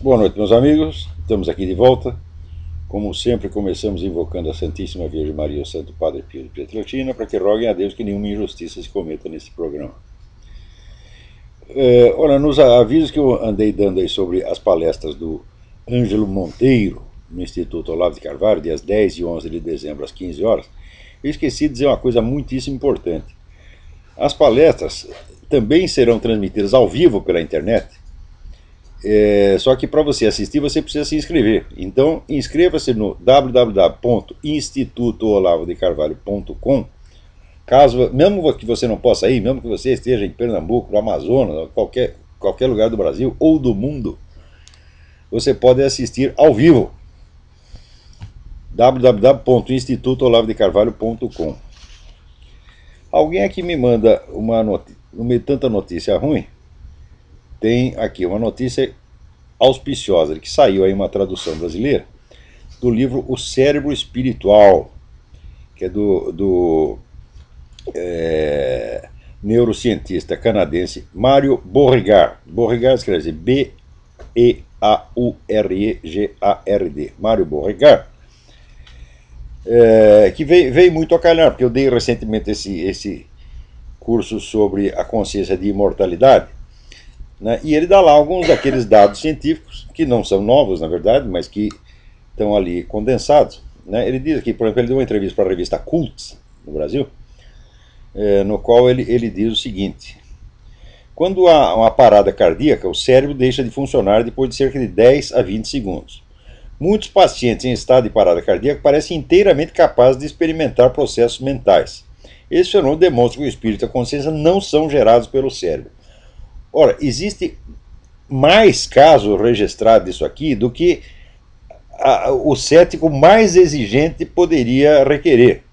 Boa noite, meus amigos. Estamos aqui de volta. Como sempre, começamos invocando a Santíssima Virgem Maria e o Santo Padre Pio de Pietrelcina para que roguem a Deus que nenhuma injustiça se cometa nesse programa. Olha, nos avisos que eu andei dando aí sobre as palestras do Ângelo Monteiro no Instituto Olavo de Carvalho, dias 10 e 11 de dezembro às 15 horas, eu esqueci de dizer uma coisa muitíssimo importante. As palestras também serão transmitidas ao vivo pela internet. Só que para você assistir você precisa se inscrever. Então inscreva-se no www.institutoolavodecarvalho.com. Caso, mesmo que você não possa ir, mesmo que você esteja em Pernambuco, no Amazonas, qualquer lugar do Brasil ou do mundo, você pode assistir ao vivo. www.institutoolavodecarvalho.com. Alguém aqui me manda no meio de tanta notícia ruim, tem aqui uma notícia auspiciosa, que saiu aí uma tradução brasileira do livro O Cérebro Espiritual, que é do neurocientista canadense Mário Beauregard. Beauregard escreve B-E-A-U-R-E-G-A-R-D. Mário Beauregard, que veio muito a calhar, porque eu dei recentemente esse curso sobre a consciência de imortalidade. Né? E ele dá lá alguns daqueles dados científicos, que não são novos, na verdade, mas que estão ali condensados. Né? Ele diz aqui, por exemplo, ele deu uma entrevista para a revista Cults, no Brasil, no qual ele diz o seguinte: quando há uma parada cardíaca, o cérebro deixa de funcionar depois de cerca de 10 a 20 segundos. Muitos pacientes em estado de parada cardíaca parecem inteiramente capazes de experimentar processos mentais. Esse fenômeno demonstra que o espírito e a consciência não são gerados pelo cérebro. Ora, existe mais casos registrados disso aqui do que o cético mais exigente poderia requerer.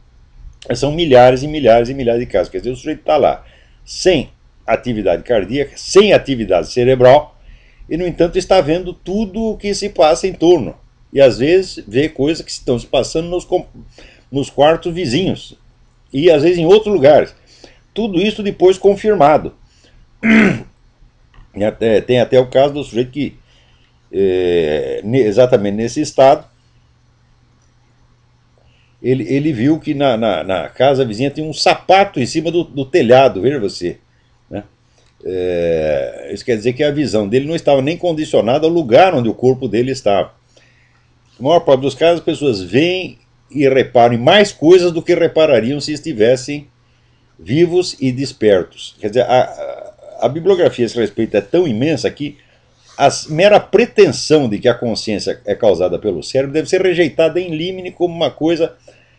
São milhares e milhares e milhares de casos. Quer dizer, o sujeito está lá sem atividade cardíaca, sem atividade cerebral, e, no entanto, está vendo tudo o que se passa em torno. E, às vezes, vê coisas que estão se passando nos quartos vizinhos. E, às vezes, em outros lugares. Tudo isso depois confirmado. Tem até o caso do sujeito que, exatamente nesse estado, ele viu que na casa vizinha tinha um sapato em cima do telhado, veja você. Né? Isso quer dizer que a visão dele não estava nem condicionada ao lugar onde o corpo dele estava. Na maior parte dos casos, as pessoas veem e reparam em mais coisas do que reparariam se estivessem vivos e despertos. Quer dizer, a bibliografia a esse respeito é tão imensa que a mera pretensão de que a consciência é causada pelo cérebro deve ser rejeitada em limine como uma coisa,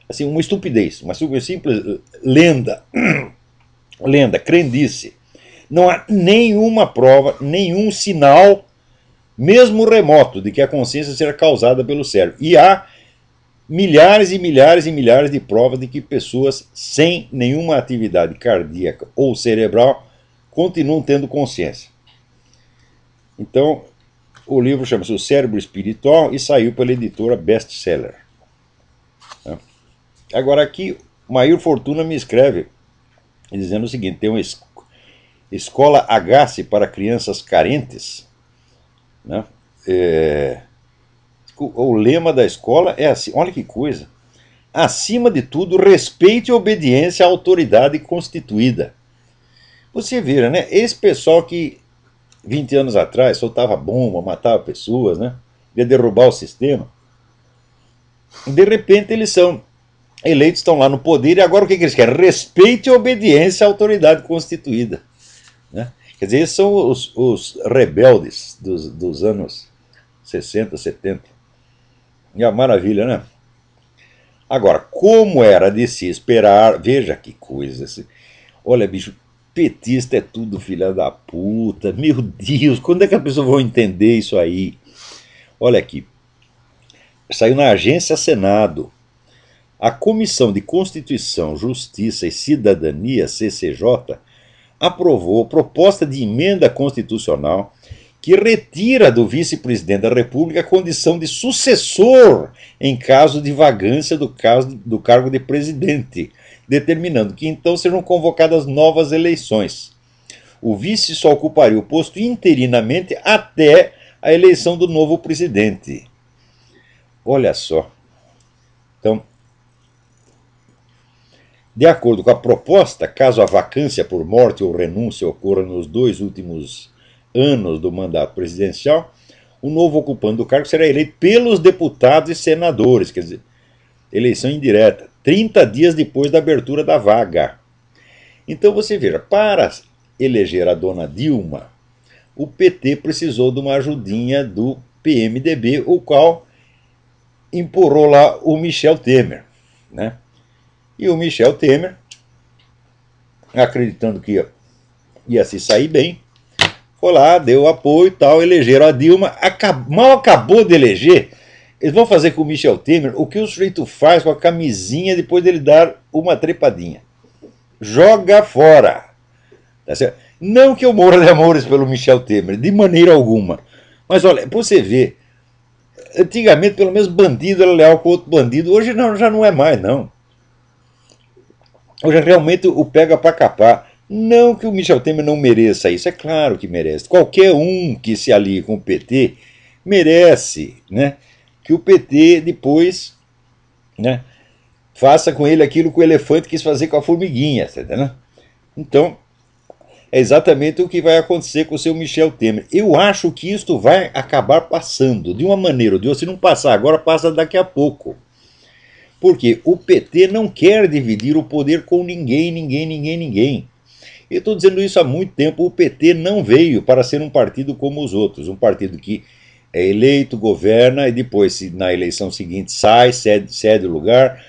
assim, uma estupidez, uma simples lenda, crendice. Não há nenhuma prova, nenhum sinal, mesmo remoto, de que a consciência seja causada pelo cérebro. E há milhares e milhares e milhares de provas de que pessoas sem nenhuma atividade cardíaca ou cerebral continuam tendo consciência. Então, o livro chama-se O Cérebro Espiritual e saiu pela editora Bestseller. Agora aqui, Mair Fortuna me escreve dizendo o seguinte: tem uma escola Agasse para crianças carentes. Né? O lema da escola é assim, olha que coisa: acima de tudo, respeite e obediência à autoridade constituída. Você vê, né? Esse pessoal que 20 anos atrás soltava bomba, matava pessoas, né? Ia derrubar o sistema. De repente eles são eleitos, estão lá no poder, e agora o que eles querem? Respeite e obediência à autoridade constituída. Né? Quer dizer, esses são os rebeldes dos anos 60, 70. E a maravilha, né? Agora, como era de se esperar, veja que coisa. Olha, bicho, petista é tudo filha da puta. Meu Deus, quando é que as pessoas vão entender isso aí? Olha aqui. Saiu na Agência Senado. A Comissão de Constituição, Justiça e Cidadania, CCJ, aprovou proposta de emenda constitucional que retira do vice-presidente da República a condição de sucessor em caso de vagância do cargo de presidente, determinando que então sejam convocadas novas eleições. O vice só ocuparia o posto interinamente até a eleição do novo presidente. Olha só. Então, de acordo com a proposta, caso a vacância por morte ou renúncia ocorra nos 2 últimos anos do mandato presidencial, o novo ocupante do cargo será eleito pelos deputados e senadores, quer dizer, eleição indireta, 30 dias depois da abertura da vaga. Então você veja, para eleger a dona Dilma, o PT precisou de uma ajudinha do PMDB, o qual empurrou lá o Michel Temer, né? E o Michel Temer, acreditando que ia se sair bem, foi lá, deu apoio e tal, elegeram a Dilma, mal acabou de eleger, eles vão fazer com o Michel Temer o que o sujeito faz com a camisinha depois dele dar uma trepadinha. Joga fora. Tá certo? Não que eu morra de amores pelo Michel Temer, de maneira alguma. Mas olha, pra você ver, antigamente pelo menos bandido era leal com outro bandido, hoje não, já não é mais, não. Hoje realmente o pega pra capar. Não que o Michel Temer não mereça isso, é claro que merece. Qualquer um que se alie com o PT merece, né, que o PT depois, né, faça com ele aquilo que o elefante quis fazer com a formiguinha, tá entendendo? Então, é exatamente o que vai acontecer com o seu Michel Temer. Eu acho que isto vai acabar passando, de uma maneira ou de outra. Se não passar agora, passa daqui a pouco. Porque o PT não quer dividir o poder com ninguém. Eu estou dizendo isso há muito tempo. O PT não veio para ser um partido como os outros. Um partido que é eleito, governa e depois, na eleição seguinte, sai, cede o lugar.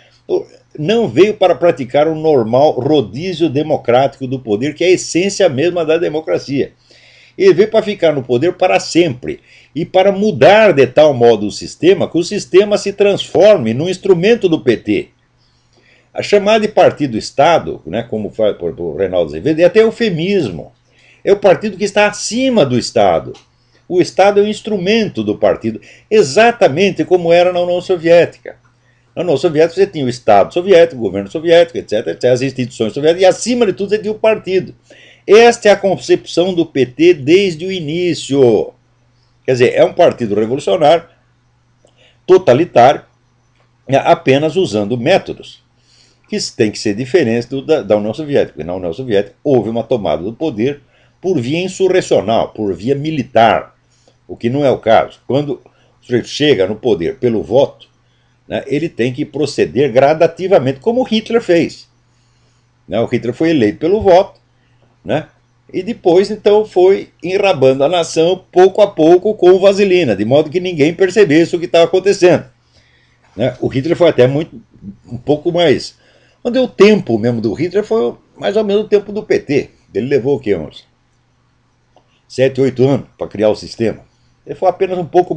Não veio para praticar o normal rodízio democrático do poder, que é a essência mesma da democracia. Ele veio para ficar no poder para sempre e para mudar de tal modo o sistema que o sistema se transforme num instrumento do PT. A chamada de partido-estado, né, como faz o Reinaldo Azevedo, é até eufemismo. É o partido que está acima do Estado. O Estado é um instrumento do partido, exatamente como era na União Soviética. Na União Soviética você tinha o Estado soviético, o governo soviético, etc., as instituições soviéticas, e acima de tudo você tinha o partido. Esta é a concepção do PT desde o início. Quer dizer, é um partido revolucionário, totalitário, apenas usando métodos que têm que ser diferentes da União Soviética. Porque na União Soviética houve uma tomada do poder por via insurrecional, por via militar, o que não é o caso. Quando o sujeito chega no poder pelo voto, né, ele tem que proceder gradativamente, como Hitler fez. Né, o Hitler foi eleito pelo voto, né, e depois então foi enrabando a nação pouco a pouco com vaselina, de modo que ninguém percebesse o que estava acontecendo. Né, o Hitler foi até um pouco mais... Quando deu o tempo mesmo do Hitler foi mais ou menos o tempo do PT. Ele levou o quê? Uns 7, 8 anos para criar o sistema. Ele foi apenas um pouco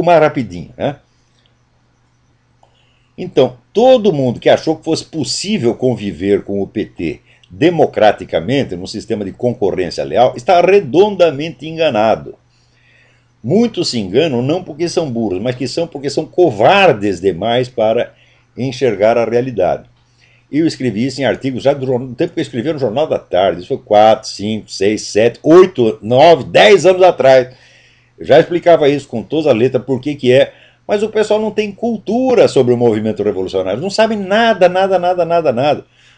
mais rapidinho, né? Então, todo mundo que achou que fosse possível conviver com o PT democraticamente, num sistema de concorrência leal, está redondamente enganado. Muitos se enganam não porque são burros, mas porque são covardes demais para enxergar a realidade. Eu escrevi isso em artigos já do tempo que eu escrevia no Jornal da Tarde, isso foi 4, 5, 6, 7, 8, 9, 10 anos atrás. Eu já explicava isso com toda a letra, por que é, mas o pessoal não tem cultura sobre o movimento revolucionário, não sabe nada.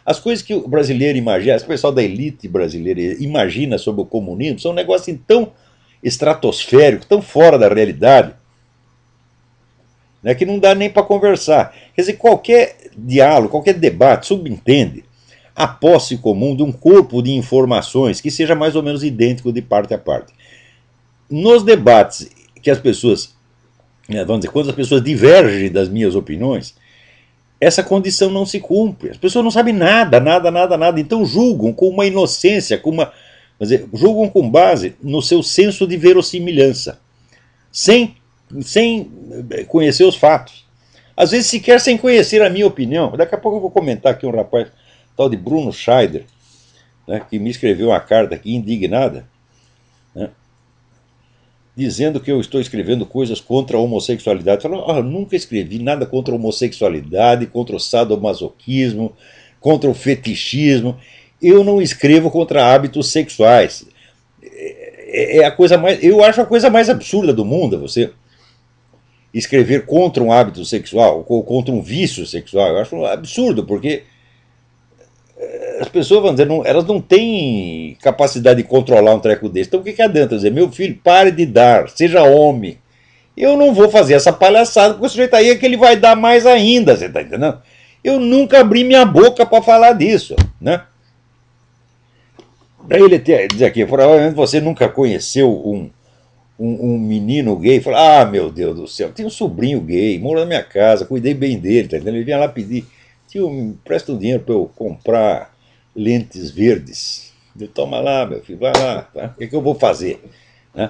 As coisas que o brasileiro imagina, o pessoal da elite brasileira imagina sobre o comunismo, são um negócio tão estratosférico, tão fora da realidade, né, que não dá nem para conversar. Quer dizer, qualquer diálogo, qualquer debate subentende a posse comum de um corpo de informações que seja mais ou menos idêntico de parte a parte. Nos debates que as pessoas, vamos dizer, quando as pessoas divergem das minhas opiniões, essa condição não se cumpre. As pessoas não sabem nada, então julgam com uma inocência, julgam com base no seu senso de verossimilhança, sem conhecer os fatos. Às vezes sequer sem conhecer a minha opinião. Daqui a pouco eu vou comentar aqui um rapaz, tal de Bruno Scheider, né, que me escreveu uma carta aqui indignada, né, dizendo que eu estou escrevendo coisas contra a homossexualidade. Falou, eu nunca escrevi nada contra a homossexualidade, contra o sadomasoquismo, contra o fetichismo. Eu não escrevo contra hábitos sexuais. é a coisa mais. Eu acho a coisa mais absurda do mundo você escrever contra um hábito sexual, ou contra um vício sexual. Eu acho absurdo, porque as pessoas vão dizer, não, elas não têm capacidade de controlar um treco desse. Então o que, que adianta dizer, meu filho, pare de dar, seja homem. Eu não vou fazer essa palhaçada, porque o sujeito aí é que ele vai dar mais ainda, você está entendendo? Eu nunca abri minha boca para falar disso, né? Daí ele diz aqui, provavelmente você nunca conheceu um menino gay. Fala, ah, meu Deus do céu, tem um sobrinho gay, mora na minha casa, cuidei bem dele, tá entendendo? Ele vinha lá pedir, tio, me presta um dinheiro para eu comprar lentes verdes. Eu, toma lá, meu filho, vai lá, tá? O que, é que eu vou fazer? Né?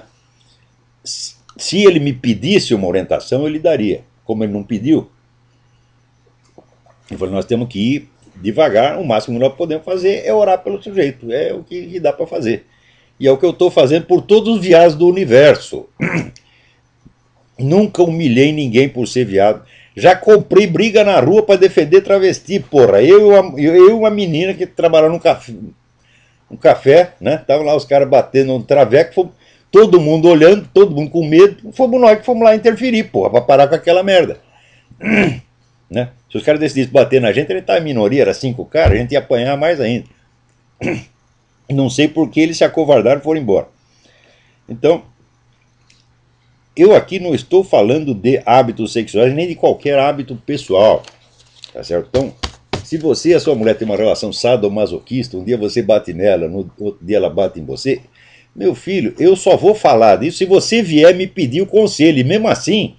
Se ele me pedisse uma orientação, eu lhe daria. Como ele não pediu, eu falei, nós temos que ir devagar, o máximo que nós podemos fazer é orar pelo sujeito, é o que dá para fazer. E é o que eu estou fazendo por todos os viados do universo. Nunca humilhei ninguém por ser viado. Já comprei briga na rua para defender travesti, porra. Eu e uma menina que trabalhava num café, né? Tava lá os caras batendo no traveco, fomos, todo mundo olhando, todo mundo com medo. Fomos nós que fomos lá interferir, porra, para parar com aquela merda. Né? Se os caras decidissem bater na gente, ele estava em minoria, era 5 caras, a gente ia apanhar mais ainda. Não sei por que eles se acovardaram e foram embora. Então, eu aqui não estou falando de hábitos sexuais, nem de qualquer hábito pessoal. Tá certo? Então, se você e a sua mulher têm uma relação sadomasoquista, um dia você bate nela, no outro dia ela bate em você, meu filho, eu só vou falar disso se você vier me pedir o conselho. E mesmo assim,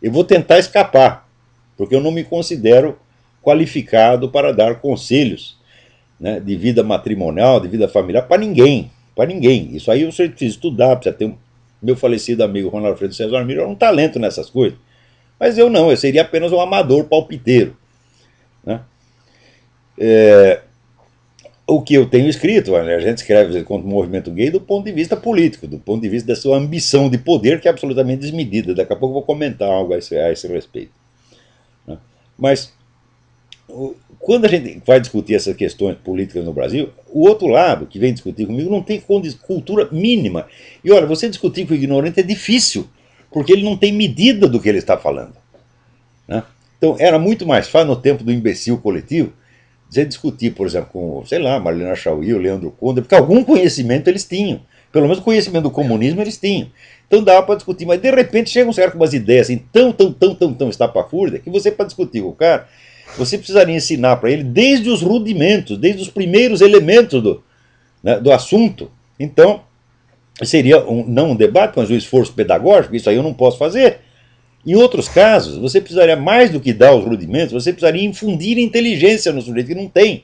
eu vou tentar escapar, porque eu não me considero qualificado para dar conselhos, né, de vida matrimonial, de vida familiar, para ninguém. Para ninguém. Isso aí você precisa estudar, precisa ter meu falecido amigo Ronaldo Alfredo César Miro é um talento nessas coisas. Mas eu não, eu seria apenas um amador palpiteiro. Né? O que eu tenho escrito, a gente escreve contra o movimento gay do ponto de vista político, do ponto de vista da sua ambição de poder, que é absolutamente desmedida. Daqui a pouco eu vou comentar algo a esse respeito. Né? Mas quando a gente vai discutir essas questões políticas no Brasil, o outro lado que vem discutir comigo não tem cultura mínima. E olha, você discutir com o ignorante é difícil, porque ele não tem medida do que ele está falando. Né? Então era muito mais fácil no tempo do imbecil coletivo você discutir, por exemplo, com, sei lá, Marlena Chauí, o Leandro Conde, porque algum conhecimento eles tinham. Pelo menos conhecimento do comunismo eles tinham. Então dava para discutir, mas de repente chega um certo com umas ideias assim, tão estapafúrdias, que você, para discutir com o cara, você precisaria ensinar para ele desde os rudimentos, desde os primeiros elementos né, do assunto. Então, seria não um debate, mas um esforço pedagógico, isso aí eu não posso fazer. Em outros casos, você precisaria mais do que dar os rudimentos, você precisaria infundir inteligência no sujeito que não tem.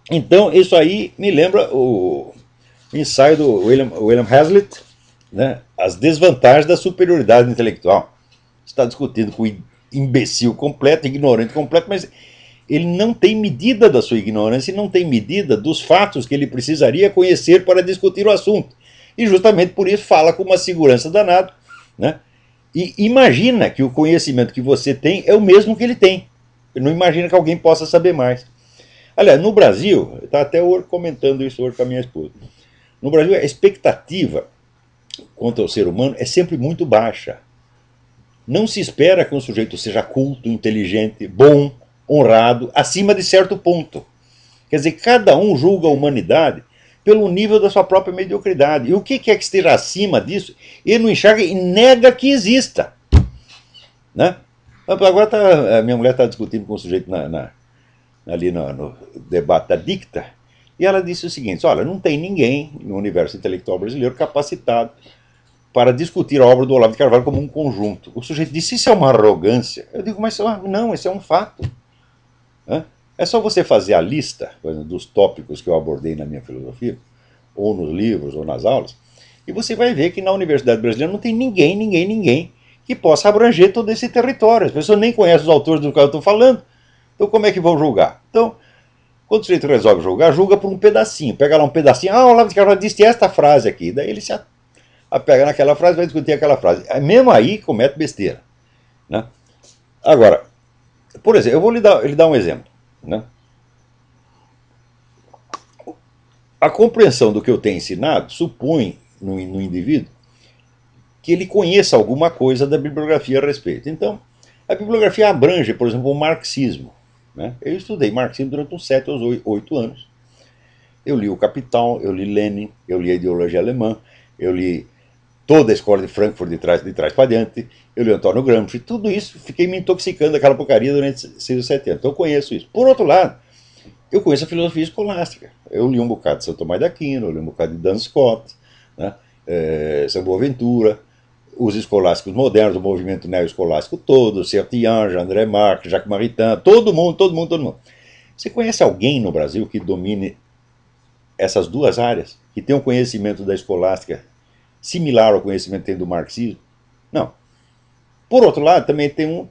Então, isso aí me lembra o ensaio do William Hazlitt, né, as desvantagens da superioridade intelectual. Você está discutindo com imbecil completo, ignorante completo, mas ele não tem medida da sua ignorância e não tem medida dos fatos que ele precisaria conhecer para discutir o assunto. E justamente por isso fala com uma segurança danada, né? E imagina que o conhecimento que você tem é o mesmo que ele tem. Ele não imagina que alguém possa saber mais. Aliás, no Brasil, eu estava até hoje comentando isso hoje com a minha esposa, no Brasil a expectativa quanto ao ser humano é sempre muito baixa. Não se espera que um sujeito seja culto, inteligente, bom, honrado, acima de certo ponto. Quer dizer, cada um julga a humanidade pelo nível da sua própria mediocridade. E o que quer que esteja acima disso, ele não enxerga e nega que exista. Né? Agora a minha mulher está discutindo com um sujeito ali no debate da dicta, e ela disse o seguinte, olha, não tem ninguém no universo intelectual brasileiro capacitado para discutir a obra do Olavo de Carvalho como um conjunto. O sujeito disse, isso é uma arrogância. Eu digo, mas não, isso é um fato. É só você fazer a lista dos tópicos que eu abordei na minha filosofia, ou nos livros, ou nas aulas, e você vai ver que na Universidade Brasileira não tem ninguém que possa abranger todo esse território. As pessoas nem conhecem os autores do que eu estou falando. Então como é que vão julgar? Então, quando o sujeito resolve julgar, julga por um pedacinho. Pega lá um pedacinho, o Olavo de Carvalho disse esta frase aqui. Daí ele se apega naquela frase e vai discutir aquela frase. Mesmo aí comete besteira. Né? Agora, por exemplo, eu vou lhe dar um exemplo. Né? a compreensão do que eu tenho ensinado supõe no indivíduo que ele conheça alguma coisa da bibliografia a respeito. Então, a bibliografia abrange, por exemplo, o marxismo, né? Eu estudei marxismo durante uns 7 ou 8 anos. Eu li o Capital, eu li Lenin, eu li a ideologia alemã, eu li toda a escola de Frankfurt de trás para diante, eu li Antônio Gramsci, tudo isso, fiquei me intoxicando daquela porcaria durante 6 ou 7 anos. Então eu conheço isso. Por outro lado, eu conheço a filosofia escolástica. Eu li um bocado de São Tomás de Aquino, eu li um bocado de Duns Scott, né? São Boaventura, os escolásticos modernos, o movimento neoescolástico todo, Sertiange, André Marques, Jacques Maritain, todo mundo. Você conhece alguém no Brasil que domine essas duas áreas, que tem um conhecimento da escolástica similar ao conhecimento que tem do marxismo? Não. Por outro lado, também tem uma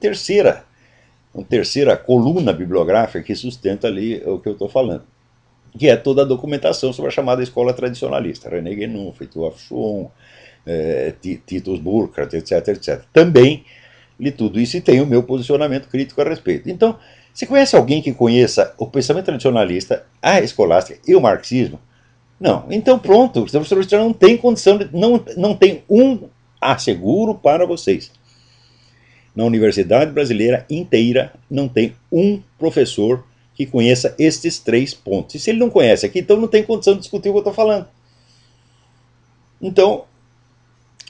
terceira coluna bibliográfica que sustenta ali o que eu estou falando, que é toda a documentação sobre a chamada escola tradicionalista, René Guénon, Fritjof Schuon, Titus Burkhardt, etc. Também li tudo isso e tenho o meu posicionamento crítico a respeito. Então, você conhece alguém que conheça o pensamento tradicionalista, a escolástica e o marxismo? Não. Então pronto, você não tem condição, não tem asseguro para vocês. Na universidade brasileira inteira não tem um professor que conheça estes 3 pontos. E se ele não conhece aqui, então não tem condição de discutir o que eu estou falando. Então,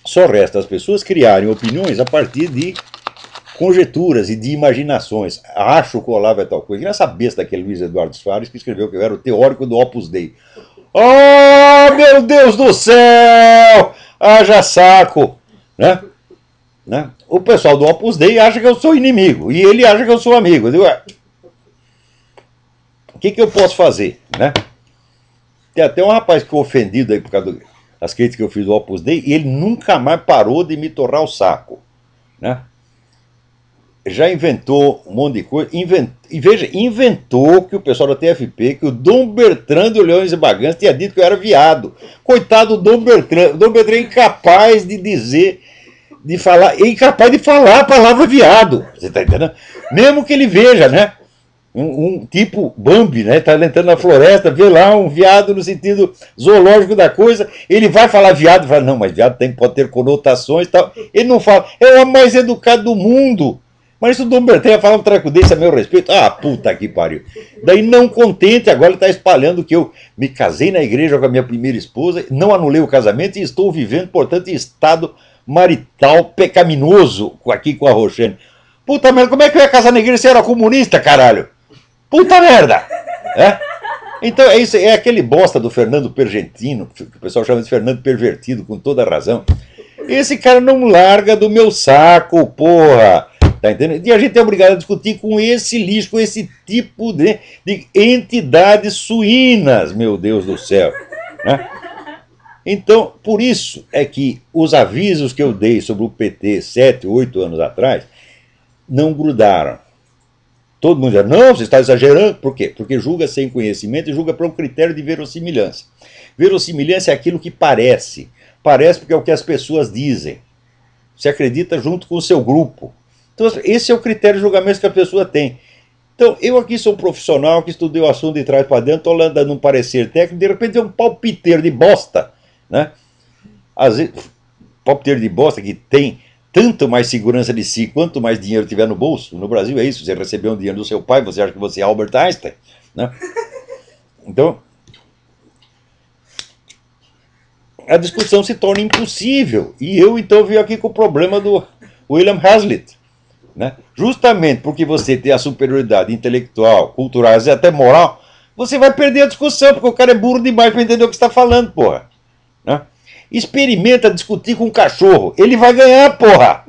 só resta as pessoas criarem opiniões a partir de conjecturas e de imaginações. Acho que o Olavo é tal coisa. E nessa besta daquele Luiz Eduardo Soares que escreveu que eu era o teórico do Opus Dei. Oh, meu Deus do céu! Haja saco! Né? O pessoal do Opus Dei acha que eu sou inimigo. E ele acha que eu sou amigo. Eu digo, o que eu posso fazer? Né? Tem até um rapaz que ficou ofendido aí por causa das críticas que eu fiz do Opus Dei, e ele nunca mais parou de me torrar o saco. Né? Já inventou um monte de coisa. Inventou que o pessoal da TFP, que o Dom Bertrand de Leões e Baganças tinha dito que eu era viado. Coitado do Dom Bertrand. O Dom Bertrand é incapaz de dizer, incapaz de falar a palavra viado. Você está entendendo? Mesmo que ele veja, né? Um tipo Bambi, né? Está entrando na floresta, vê lá um viado no sentido zoológico da coisa, ele vai falar viado, fala, não, mas viado pode ter conotações e tal. Ele não fala, é o homem mais educado do mundo. Mas se o Dom Bertrand ia falar um treco desse a meu respeito, puta que pariu. Daí, não contente, agora ele está espalhando que eu me casei na igreja com a minha primeira esposa, não anulei o casamento e estou vivendo, portanto, em estado marital pecaminoso aqui com a Roxane. Puta merda, como é que eu ia casar na igreja se eu era comunista, caralho? Puta merda! Então é isso, é aquele bosta do Fernando Pergentino, que o pessoal chama de Fernando Pervertido, com toda a razão. Esse cara não larga do meu saco, porra! Tá entendendo? E a gente é obrigado a discutir com esse lixo, com esse tipo de entidades suínas, meu Deus do céu. Né? Então, por isso é que os avisos que eu dei sobre o PT 7, 8 anos atrás não grudaram. Todo mundo diz, não, você está exagerando. Por quê? Porque julga sem conhecimento e julga por um critério de verossimilhança. Verossimilhança é aquilo que parece. Parece porque é o que as pessoas dizem. Você acredita junto com o seu grupo. Então, esse é o critério de julgamento que a pessoa tem. Então, eu aqui sou um profissional que estudei o assunto de trás para dentro, estou dando um parecer técnico, de repente é um palpiteiro de bosta. Né? Às vezes, palpiteiro de bosta que tem tanto mais segurança de si, quanto mais dinheiro tiver no bolso. No Brasil é isso, você recebeu um dinheiro do seu pai, você acha que você é Albert Einstein. Né? Então, a discussão se torna impossível. E eu, então, venho aqui com o problema do William Hazlitt. Né? Justamente porque você tem a superioridade intelectual, cultural e até moral, você vai perder a discussão, porque o cara é burro demais para entender o que está falando, porra. Né? Experimenta discutir com um cachorro, ele vai ganhar, porra.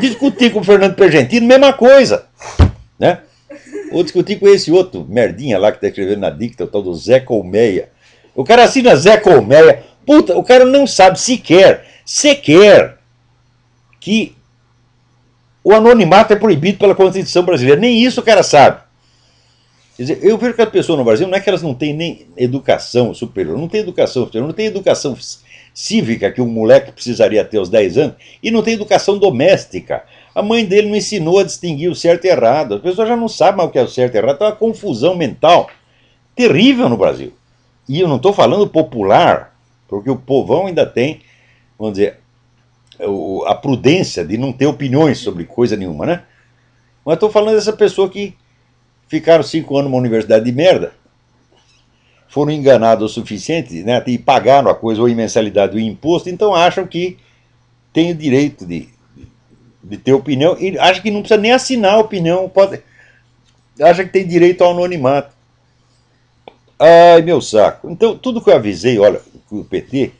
Discutir com o Fernando Pergentino, mesma coisa. Né? Ou discutir com esse outro merdinha lá que está escrevendo na dicta, o tal do Zé Colmeia. O cara assina Zé Colmeia. Puta, o cara não sabe sequer que o anonimato é proibido pela Constituição brasileira. Nem isso o cara sabe. Quer dizer, eu vejo que as pessoas no Brasil não é que elas não têm nem educação superior, não tem educação superior, não tem educação cívica que um moleque precisaria ter aos 10 anos, e não tem educação doméstica. A mãe dele não ensinou a distinguir o certo e errado. As pessoas já não sabem mais o que é o certo e errado. Tem uma confusão mental terrível no Brasil. E eu não estou falando popular, porque o povão ainda tem, vamos dizer, a prudência de não ter opiniões sobre coisa nenhuma, né? Mas estou falando dessa pessoa que ficaram 5 anos numa universidade de merda, foram enganados o suficiente, né, e pagaram a coisa, ou em mensalidade ou em imposto, então acham que tem o direito de ter opinião, e acham que não precisa nem assinar a opinião, acha que tem direito ao anonimato. Ai, meu saco. Então, tudo que eu avisei, olha, o PT,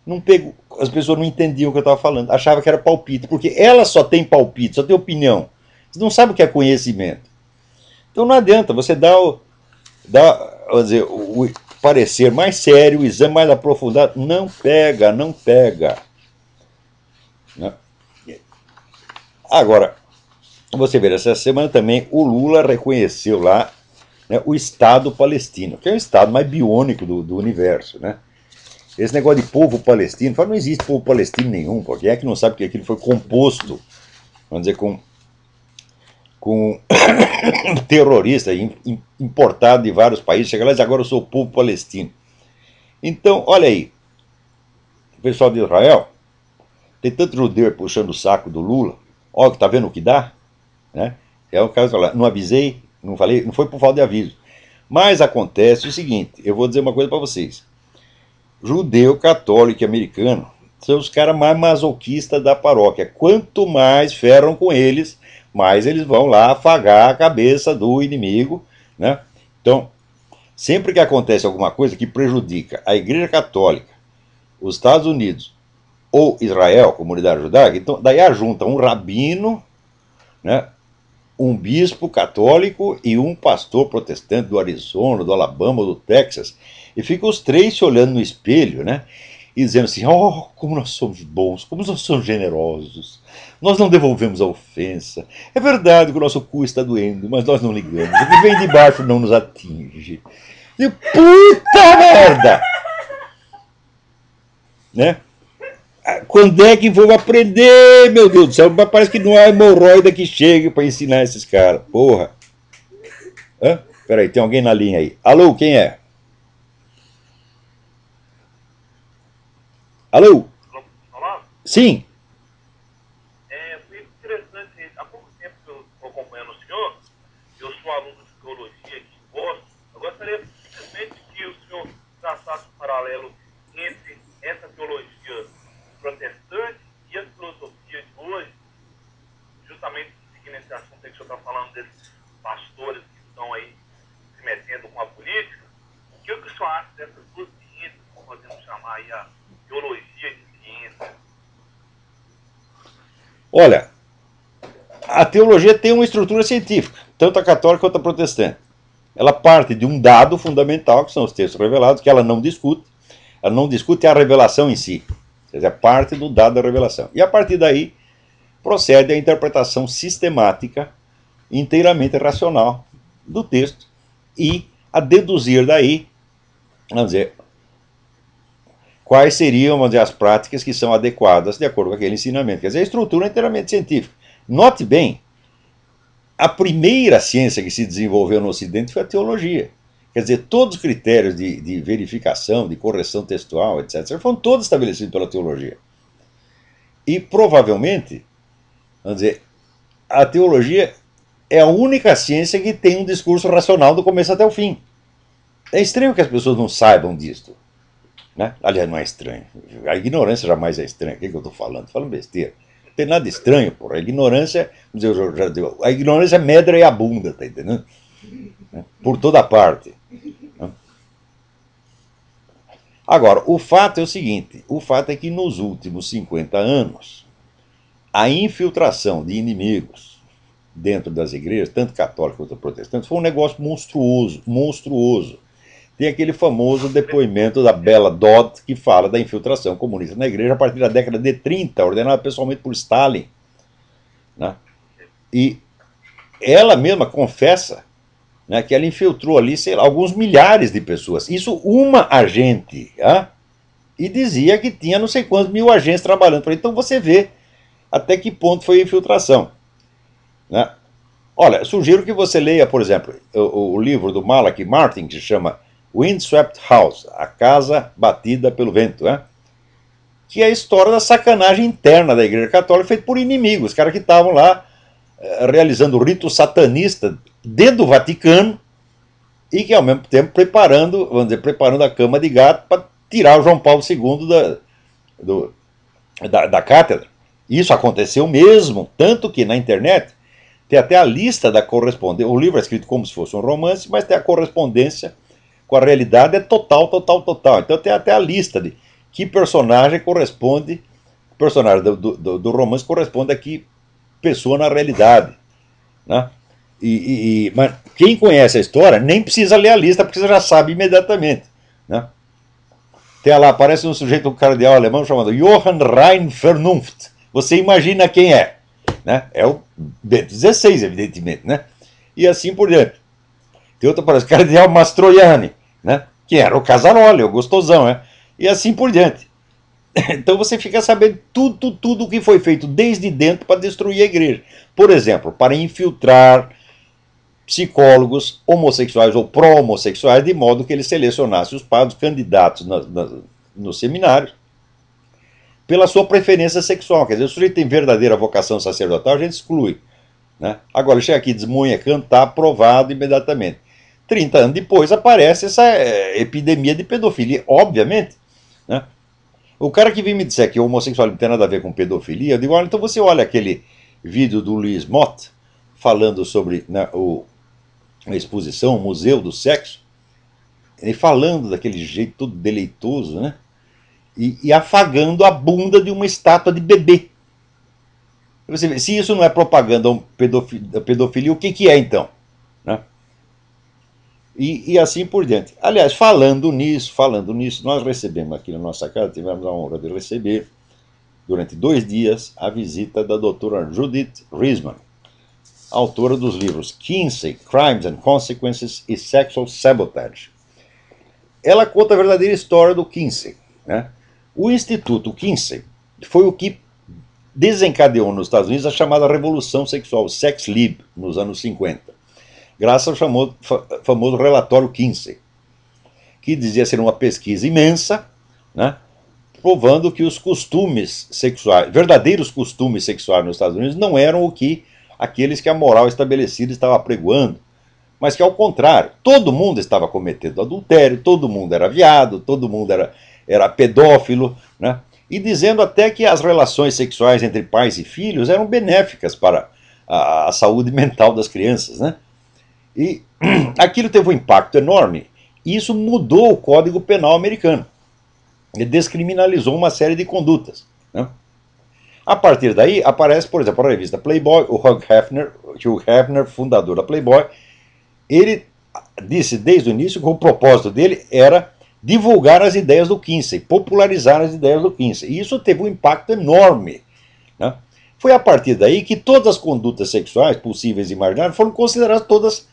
não pegou, as pessoas não entendiam o que eu estava falando, achavam que era palpite, porque ela só tem palpite, só tem opinião. Você não sabe o que é conhecimento. Então não adianta, você vamos dizer, o parecer mais sério, o exame mais aprofundado, não pega, não pega. Né? Agora, você vê, essa semana também o Lula reconheceu lá, né, o Estado palestino, que é o Estado mais biônico do universo. Né? Esse negócio de povo palestino, fala, não existe povo palestino nenhum, porque é que não sabe que aquilo foi composto, vamos dizer, com terrorista importado de vários países, chega lá e diz, agora eu sou o povo palestino. Então, olha aí, o pessoal de Israel, tem tanto judeu puxando o saco do Lula, olha, tá vendo o que dá? Né? É o caso lá, não avisei, não falei, não foi por falta de aviso. Mas acontece o seguinte, eu vou dizer uma coisa para vocês. Judeu, católico e americano são os caras mais masoquistas da paróquia. Quanto mais ferram com eles, mais eles vão lá afagar a cabeça do inimigo. Né? Então, sempre que acontece alguma coisa que prejudica a Igreja Católica, os Estados Unidos ou Israel, comunidade judaica, então daí ajunta um rabino, né, um bispo católico e um pastor protestante do Arizona, do Alabama, do Texas, e ficam os três se olhando no espelho, né, e dizendo assim, oh, como nós somos bons, como nós somos generosos, nós não devolvemos a ofensa, é verdade que o nosso cu está doendo, mas nós não ligamos, o que vem de baixo não nos atinge. E puta merda! Né? Quando é que vou aprender, meu Deus do céu? Parece que não há hemorroida que chegue para ensinar esses caras. Porra. Hã? Peraí, tem alguém na linha aí. Alô, quem é? Alô? Olá? Sim. Foi interessante. Há pouco tempo que eu estou acompanhando o senhor, eu sou aluno de teologia aqui em Boston. Eu gostaria simplesmente que o senhor traçasse um paralelo entre essa teologia protestante e a filosofia de hoje, justamente seguindo esse assunto aí que o senhor está falando desses pastores que estão aí se metendo com a política. O que o senhor acha dessas duas ciências, como podemos chamar aí a teologia de ciência? Olha, a teologia tem uma estrutura científica, tanto a católica quanto a protestante. Ela parte de um dado fundamental, que são os textos revelados, que ela não discute. Ela não discute a revelação em si. Quer dizer, é parte do dado da revelação. E a partir daí, procede a interpretação sistemática, inteiramente racional do texto e a deduzir daí, vamos dizer, quais seriam, vamos dizer, as práticas que são adequadas de acordo com aquele ensinamento. Quer dizer, a estrutura é inteiramente científica. Note bem, a primeira ciência que se desenvolveu no Ocidente foi a teologia. Quer dizer, todos os critérios de verificação, de correção textual, etc., foram todos estabelecidos pela teologia. E provavelmente, vamos dizer, a teologia é a única ciência que tem um discurso racional do começo até o fim. É estranho que as pessoas não saibam disso. Né? Aliás, não é estranho. A ignorância jamais é estranha. O que eu estou falando? Estou falando besteira. Não tem nada estranho, porra. A ignorância, a ignorância medra e abunda, tá entendendo? Por toda parte. Agora, o fato é o seguinte: o fato é que nos últimos 50 anos, a infiltração de inimigos dentro das igrejas, tanto católicas quanto protestantes, foi um negócio monstruoso, monstruoso. Tem aquele famoso depoimento da Bella Dodd, que fala da infiltração comunista na igreja a partir da década de 30, ordenada pessoalmente por Stalin. Né? E ela mesma confessa, né, que ela infiltrou ali, sei lá, alguns milhares de pessoas. Isso uma agente. E dizia que tinha não sei quantos mil agentes trabalhando. Então você vê até que ponto foi a infiltração. Né? Olha, sugiro que você leia, por exemplo, o livro do Malachi Martin, que se chama Windswept House, a casa batida pelo vento, né? Que é a história da sacanagem interna da Igreja Católica feita por inimigos, os caras que estavam lá realizando o rito satanista dentro do Vaticano e que ao mesmo tempo preparando a cama de gato para tirar o João Paulo II da cátedra. Isso aconteceu mesmo, tanto que na internet tem até a lista da correspondência. O livro é escrito como se fosse um romance, mas tem a correspondência com a realidade, é total. Então tem até a lista de que personagem corresponde, o personagem do romance corresponde a que pessoa na realidade, né? Mas quem conhece a história nem precisa ler a lista, porque você já sabe imediatamente, né? Tem lá, aparece um sujeito, um cardeal alemão chamado Johann Rein Vernunft. Você imagina quem é, né? É o Bento XVI, evidentemente, né? E assim por diante. Tem outro, parece cardeal Mastroianni, né? Que era o Casaroli, o gostosão, né? E assim por diante. Então você fica sabendo tudo o que foi feito desde dentro para destruir a igreja. Por exemplo, para infiltrar psicólogos homossexuais ou pró-homossexuais, de modo que ele selecionasse os padres candidatos no seminário pela sua preferência sexual. Quer dizer, o sujeito tem verdadeira vocação sacerdotal, a gente exclui, né? Agora ele chega aqui, desmunha, cantar, aprovado imediatamente. 30 anos depois aparece essa epidemia de pedofilia, obviamente, né? O cara que vem me dizer que o homossexualismo não tem nada a ver com pedofilia, eu digo, olha, então você olha aquele vídeo do Luiz Mott falando sobre, né, a exposição, o Museu do Sexo, ele falando daquele jeito todo deleitoso, né? E afagando a bunda de uma estátua de bebê. Você vê, se isso não é propaganda da pedofilia, o que é então? Né? E assim por diante. Aliás, falando nisso, nós recebemos aqui na nossa casa, tivemos a honra de receber, durante 2 dias, a visita da doutora Judith Riesman, autora dos livros Kinsey, Crimes and Consequences e Sexual Sabotage. Ela conta a verdadeira história do Kinsey, né? O Instituto Kinsey foi o que desencadeou nos Estados Unidos a chamada Revolução Sexual, o Sex Lib, nos anos 50, graças ao famoso relatório Kinsey, que dizia ser uma pesquisa imensa, né, provando que os costumes sexuais, verdadeiros costumes sexuais nos Estados Unidos, não eram aqueles que a moral estabelecida estava apregoando, mas que, ao contrário, todo mundo estava cometendo adultério, todo mundo era viado, todo mundo era pedófilo, né? E dizendo até que as relações sexuais entre pais e filhos eram benéficas para a saúde mental das crianças, né? E aquilo teve um impacto enorme, e isso mudou o Código Penal americano. Ele descriminalizou uma série de condutas, né? A partir daí, aparece, por exemplo, a revista Playboy, o Hugh Hefner, fundador da Playboy, ele disse desde o início que o propósito dele era divulgar as ideias do Kinsey, popularizar as ideias do Kinsey. E isso teve um impacto enorme, né? Foi a partir daí que todas as condutas sexuais possíveis e imagináveis foram consideradas todas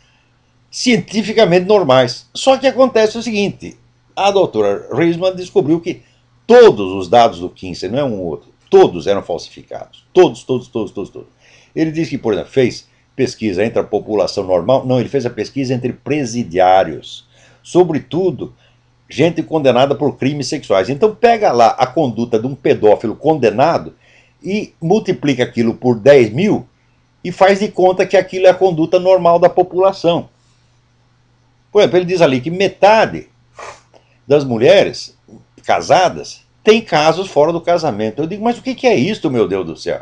cientificamente normais. Só que acontece o seguinte, a doutora Riesman descobriu que todos os dados do Kinsey, não é um ou outro, todos eram falsificados. Todos. Ele disse que, por exemplo, fez pesquisa entre a população normal. Não, ele fez a pesquisa entre presidiários. Sobretudo, gente condenada por crimes sexuais. Então pega lá a conduta de um pedófilo condenado e multiplica aquilo por 10 mil e faz de conta que aquilo é a conduta normal da população. Por exemplo, ele diz ali que metade das mulheres casadas tem casos fora do casamento. Eu digo, mas o que é isso, meu Deus do céu?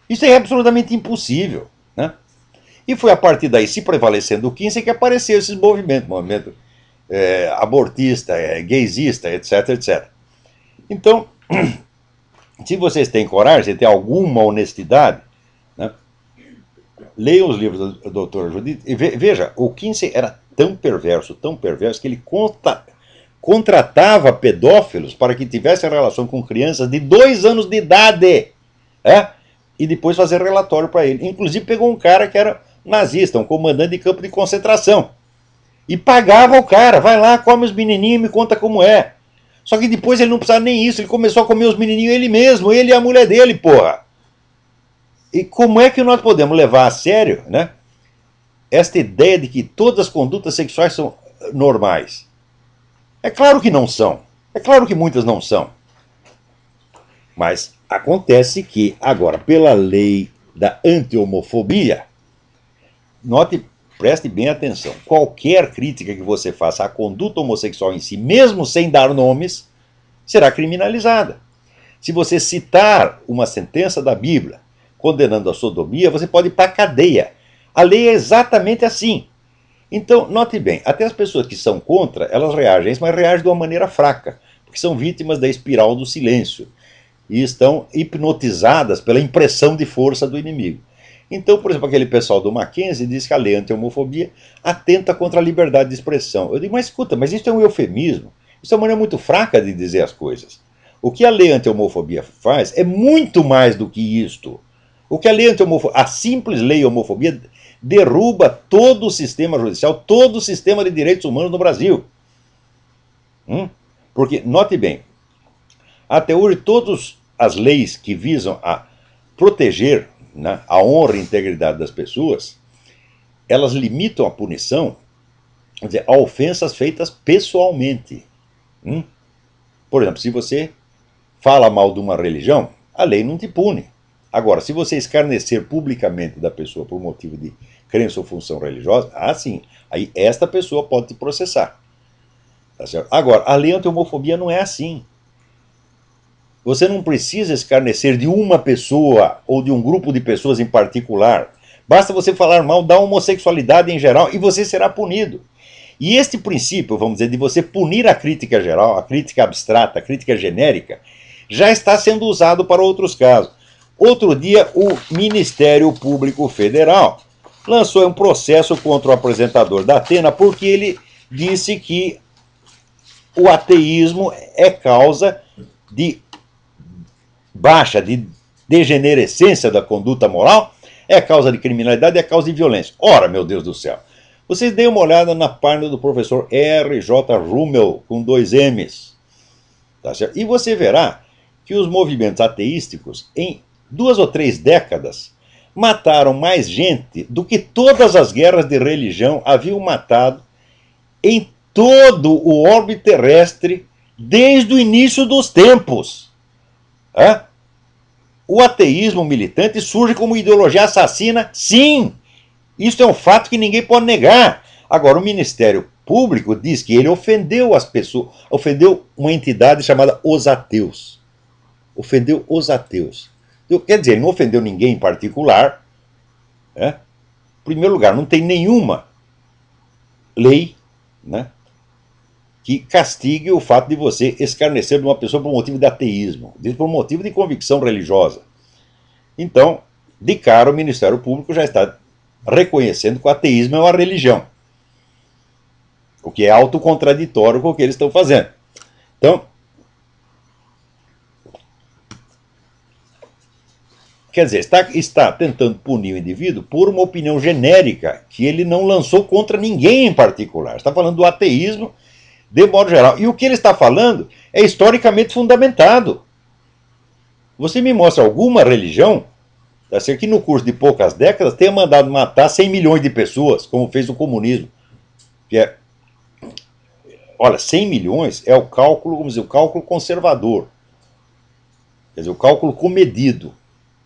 Isso é absolutamente impossível, né? E foi a partir daí, se prevalecendo o Kinsey, que apareceu esses movimentos, abortista, gaysista, etc. Então, se vocês têm coragem, se têm alguma honestidade, né, leiam os livros da doutora Judith e veja, o Kinsey era tão perverso, que ele contratava pedófilos para que tivessem relação com crianças de 2 anos de idade, e depois fazer relatório para ele. Inclusive pegou um cara que era nazista, um comandante de campo de concentração, e pagava o cara, vai lá, come os menininhos e me conta como é. Só que depois ele não precisava nem isso, ele começou a comer os menininhos ele mesmo, ele e a mulher dele, porra. E como é que nós podemos levar a sério, esta ideia de que todas as condutas sexuais são normais? É claro que não são. É claro que muitas não são. Mas acontece que, agora, pela lei da anti-homofobia, note, preste bem atenção, qualquer crítica que você faça à conduta homossexual em si, mesmo sem dar nomes, será criminalizada. Se você citar uma sentença da Bíblia condenando a sodomia, você pode ir para a cadeia. A lei é exatamente assim. Então, note bem, até as pessoas que são contra, elas reagem a isso, mas reagem de uma maneira fraca, porque são vítimas da espiral do silêncio e estão hipnotizadas pela impressão de força do inimigo. Então, por exemplo, aquele pessoal do Mackenzie diz que a lei anti-homofobia atenta contra a liberdade de expressão. Eu digo, mas escuta, mas isso é um eufemismo. Isso é uma maneira muito fraca de dizer as coisas. O que a lei anti-homofobia faz é muito mais do que isto. O que a lei anti-homofobia, a simples lei homofobia, derruba todo o sistema judicial, todo o sistema de direitos humanos no Brasil. Porque, note bem, até hoje todas as leis que visam a proteger, né, a honra e integridade das pessoas, elas limitam a punição, quer dizer, a ofensas feitas pessoalmente. Por exemplo, se você fala mal de uma religião, a lei não te pune. Agora, se você escarnecer publicamente da pessoa por motivo de crença ou função religiosa, sim, aí esta pessoa pode te processar. Tá certo? Agora, a lei anti-homofobia não é assim. Você não precisa escarnecer de uma pessoa ou de um grupo de pessoas em particular. Basta você falar mal da homossexualidade em geral e você será punido. E este princípio, vamos dizer, de você punir a crítica geral, a crítica abstrata, a crítica genérica, já está sendo usado para outros casos. Outro dia, o Ministério Público Federal lançou um processo contra o apresentador da Atena porque ele disse que o ateísmo é causa de baixa, de degenerescência da conduta moral, é causa de criminalidade, é causa de violência. Ora, meu Deus do céu, vocês deem uma olhada na página do professor R.J. Rummel, com 2 M's. Tá certo? E você verá que os movimentos ateísticos, em 2 ou 3 décadas, mataram mais gente do que todas as guerras de religião haviam matado em todo o orbe terrestre desde o início dos tempos. O ateísmo militante surge como ideologia assassina, sim! Isso é um fato que ninguém pode negar. Agora, o Ministério Público diz que ele ofendeu as pessoas, ofendeu uma entidade chamada Os Ateus. Ofendeu os ateus. Quer dizer, ele não ofendeu ninguém em particular. Em primeiro lugar, não tem nenhuma lei, né, que castigue o fato de você escarnecer de uma pessoa por motivo de ateísmo, por motivo de convicção religiosa. Então, de cara, o Ministério Público já está reconhecendo que o ateísmo é uma religião, o que é autocontraditório com o que eles estão fazendo. Então, quer dizer, está tentando punir o indivíduo por uma opinião genérica que ele não lançou contra ninguém em particular. Está falando do ateísmo de modo geral. E o que ele está falando é historicamente fundamentado. Você me mostra alguma religião que no curso de poucas décadas tenha mandado matar 100 milhões de pessoas, como fez o comunismo. Olha, 100 milhões é o cálculo, vamos dizer, o cálculo conservador. Quer dizer, o cálculo comedido.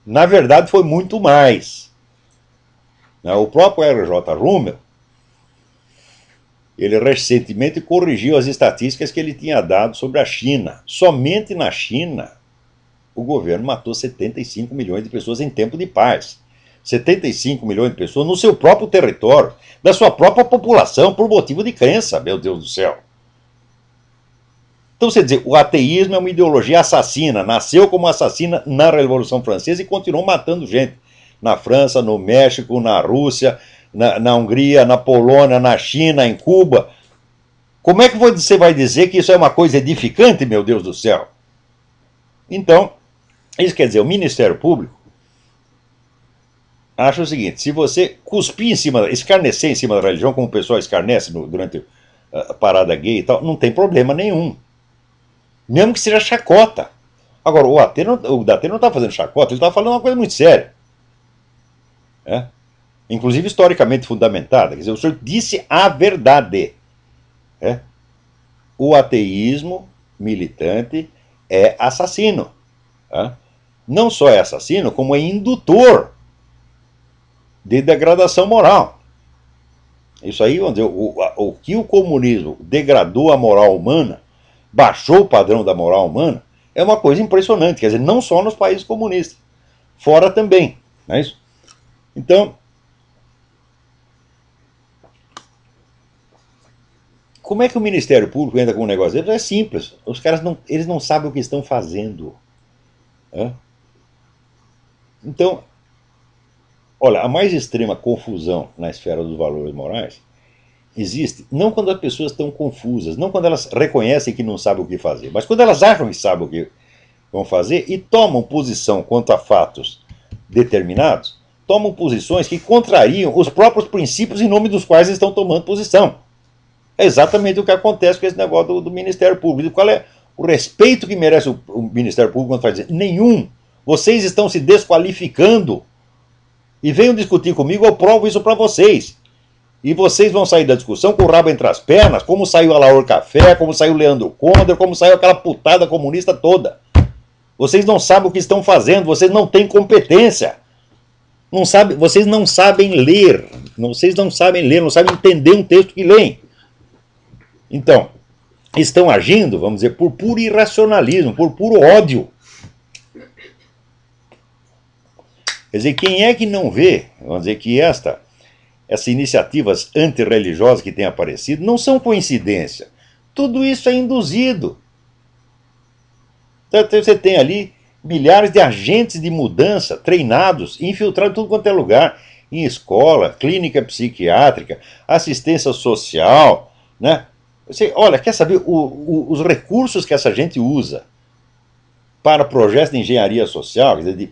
Na verdade, foi muito mais. O próprio R.J. Rummel, ele recentemente corrigiu as estatísticas que ele tinha dado sobre a China. Somente na China, o governo matou 75 milhões de pessoas em tempo de paz. 75 milhões de pessoas no seu próprio território, da sua própria população, por motivo de crença, meu Deus do céu. Então, você dizer, o ateísmo é uma ideologia assassina, nasceu como assassina na Revolução Francesa e continuou matando gente. Na França, no México, na Rússia, na Hungria, na Polônia, na China, em Cuba. Como é que você vai dizer que isso é uma coisa edificante, meu Deus do céu? Então, isso quer dizer, o Ministério Público acha o seguinte: se você cuspir em cima, escarnecer em cima da religião, como o pessoal escarnece durante a parada gay e tal, não tem problema nenhum. Mesmo que seja chacota. Agora, o Datena não está fazendo chacota, ele está falando uma coisa muito séria. Inclusive historicamente fundamentada. Quer dizer, o senhor disse a verdade. o ateísmo militante é assassino. Tá? Não só é assassino, como é indutor de degradação moral. Isso aí, vamos dizer, o que o comunismo degradou a moral humana, baixou o padrão da moral humana, é uma coisa impressionante. Quer dizer, não só nos países comunistas, fora também. Não é isso? Então, como é que o Ministério Público entra com um negócio desse? É simples. Os caras eles não sabem o que estão fazendo. Né? Então, olha, a mais extrema confusão na esfera dos valores morais existe não quando as pessoas estão confusas, não quando elas reconhecem que não sabem o que fazer, mas quando elas acham que sabem o que vão fazer e tomam posição quanto a fatos determinados, tomam posições que contrariam os próprios princípios em nome dos quais estão tomando posição. É exatamente o que acontece com esse negócio do Ministério Público. Qual é o respeito que merece o Ministério Público quando faz isso? Nenhum. Vocês estão se desqualificando. E venham discutir comigo, eu provo isso para vocês. E vocês vão sair da discussão com o rabo entre as pernas, como saiu a Laor Café, como saiu o Leandro Konder, como saiu aquela putada comunista toda. Vocês não sabem o que estão fazendo, vocês não têm competência. Não sabe, vocês não sabem ler. Vocês não sabem ler, não sabem entender um texto que leem. Então, estão agindo, vamos dizer, por puro irracionalismo, por puro ódio. Quer dizer, quem é que não vê, vamos dizer, que essas iniciativas antirreligiosas que têm aparecido não são coincidência. Tudo isso é induzido. Então, você tem ali milhares de agentes de mudança treinados, infiltrados em tudo quanto é lugar, em escola, clínica psiquiátrica, assistência social, né? Você, olha, quer saber os recursos que essa gente usa para projetos de engenharia social, quer dizer, de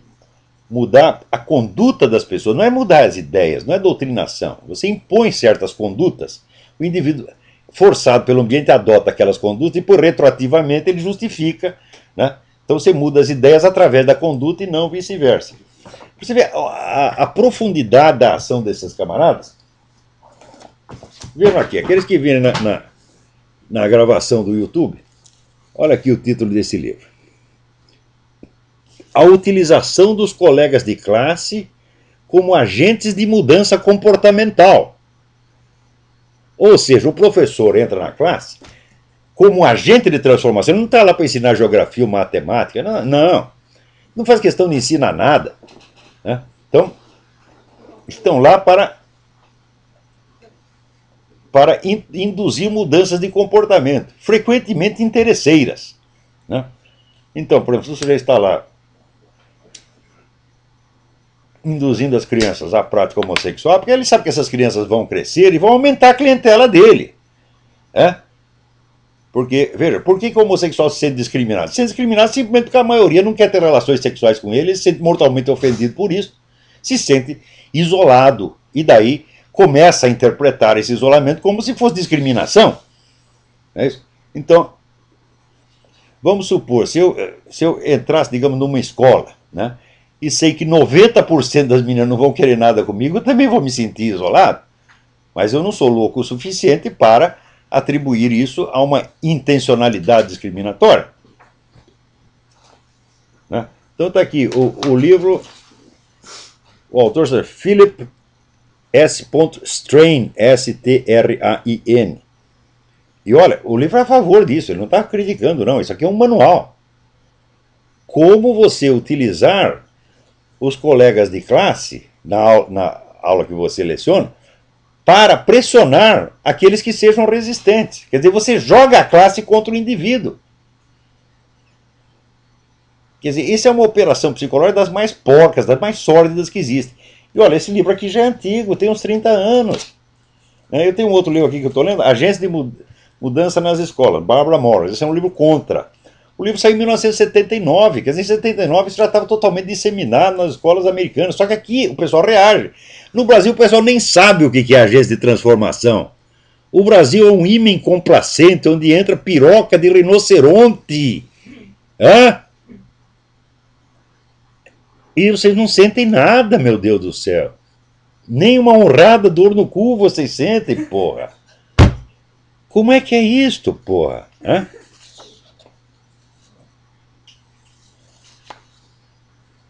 mudar a conduta das pessoas, não é mudar as ideias, não é doutrinação. Você impõe certas condutas, o indivíduo, forçado pelo ambiente, adota aquelas condutas e, por retroativamente, ele justifica. Né? Então você muda as ideias através da conduta e não vice-versa. Você vê a profundidade da ação desses camaradas. Vejam aqui, aqueles que viram na gravação do YouTube, olha aqui o título desse livro. A utilização dos colegas de classe como agentes de mudança comportamental. Ou seja, o professor entra na classe como agente de transformação. Ele não está lá para ensinar geografia ou matemática. Não faz questão de ensinar nada. Né? Então, estão lá para induzir mudanças de comportamento, frequentemente interesseiras. Né? Então, por exemplo, se você já está lá induzindo as crianças à prática homossexual, porque ele sabe que essas crianças vão crescer e vão aumentar a clientela dele. Porque, veja, por que o homossexual se sente discriminado? Se sente discriminado simplesmente porque a maioria não quer ter relações sexuais com ele se sente mortalmente ofendido por isso, se sente isolado, e daí começa a interpretar esse isolamento como se fosse discriminação. É isso? Então, vamos supor, se eu entrasse, digamos, numa escola, né, e sei que 90% das meninas não vão querer nada comigo, eu também vou me sentir isolado. Mas eu não sou louco o suficiente para atribuir isso a uma intencionalidade discriminatória. Né? Então está aqui o livro, o autor é Philip S. Strain, S-T-R-A-I-N. E olha, o livro é a favor disso, ele não está criticando, não. Isso aqui é um manual. Como você utilizar os colegas de classe, na aula que você leciona, para pressionar aqueles que sejam resistentes. Quer dizer, você joga a classe contra o indivíduo. Quer dizer, isso é uma operação psicológica das mais porcas, das mais sórdidas que existem. E olha, esse livro aqui já é antigo, tem uns 30 anos. Eu tenho um outro livro aqui que eu estou lendo, Agência de Mudança nas Escolas, Barbara Morris. Esse é um livro contra. O livro saiu em 1979, quer dizer, em 79 isso já estava totalmente disseminado nas escolas americanas, só que aqui o pessoal reage. No Brasil o pessoal nem sabe o que é agência de transformação. O Brasil é um ímã complacente, onde entra piroca de rinoceronte. E vocês não sentem nada, meu Deus do céu. Nem uma honrada dor no cu vocês sentem, porra. Como é que é isto, porra? Hã?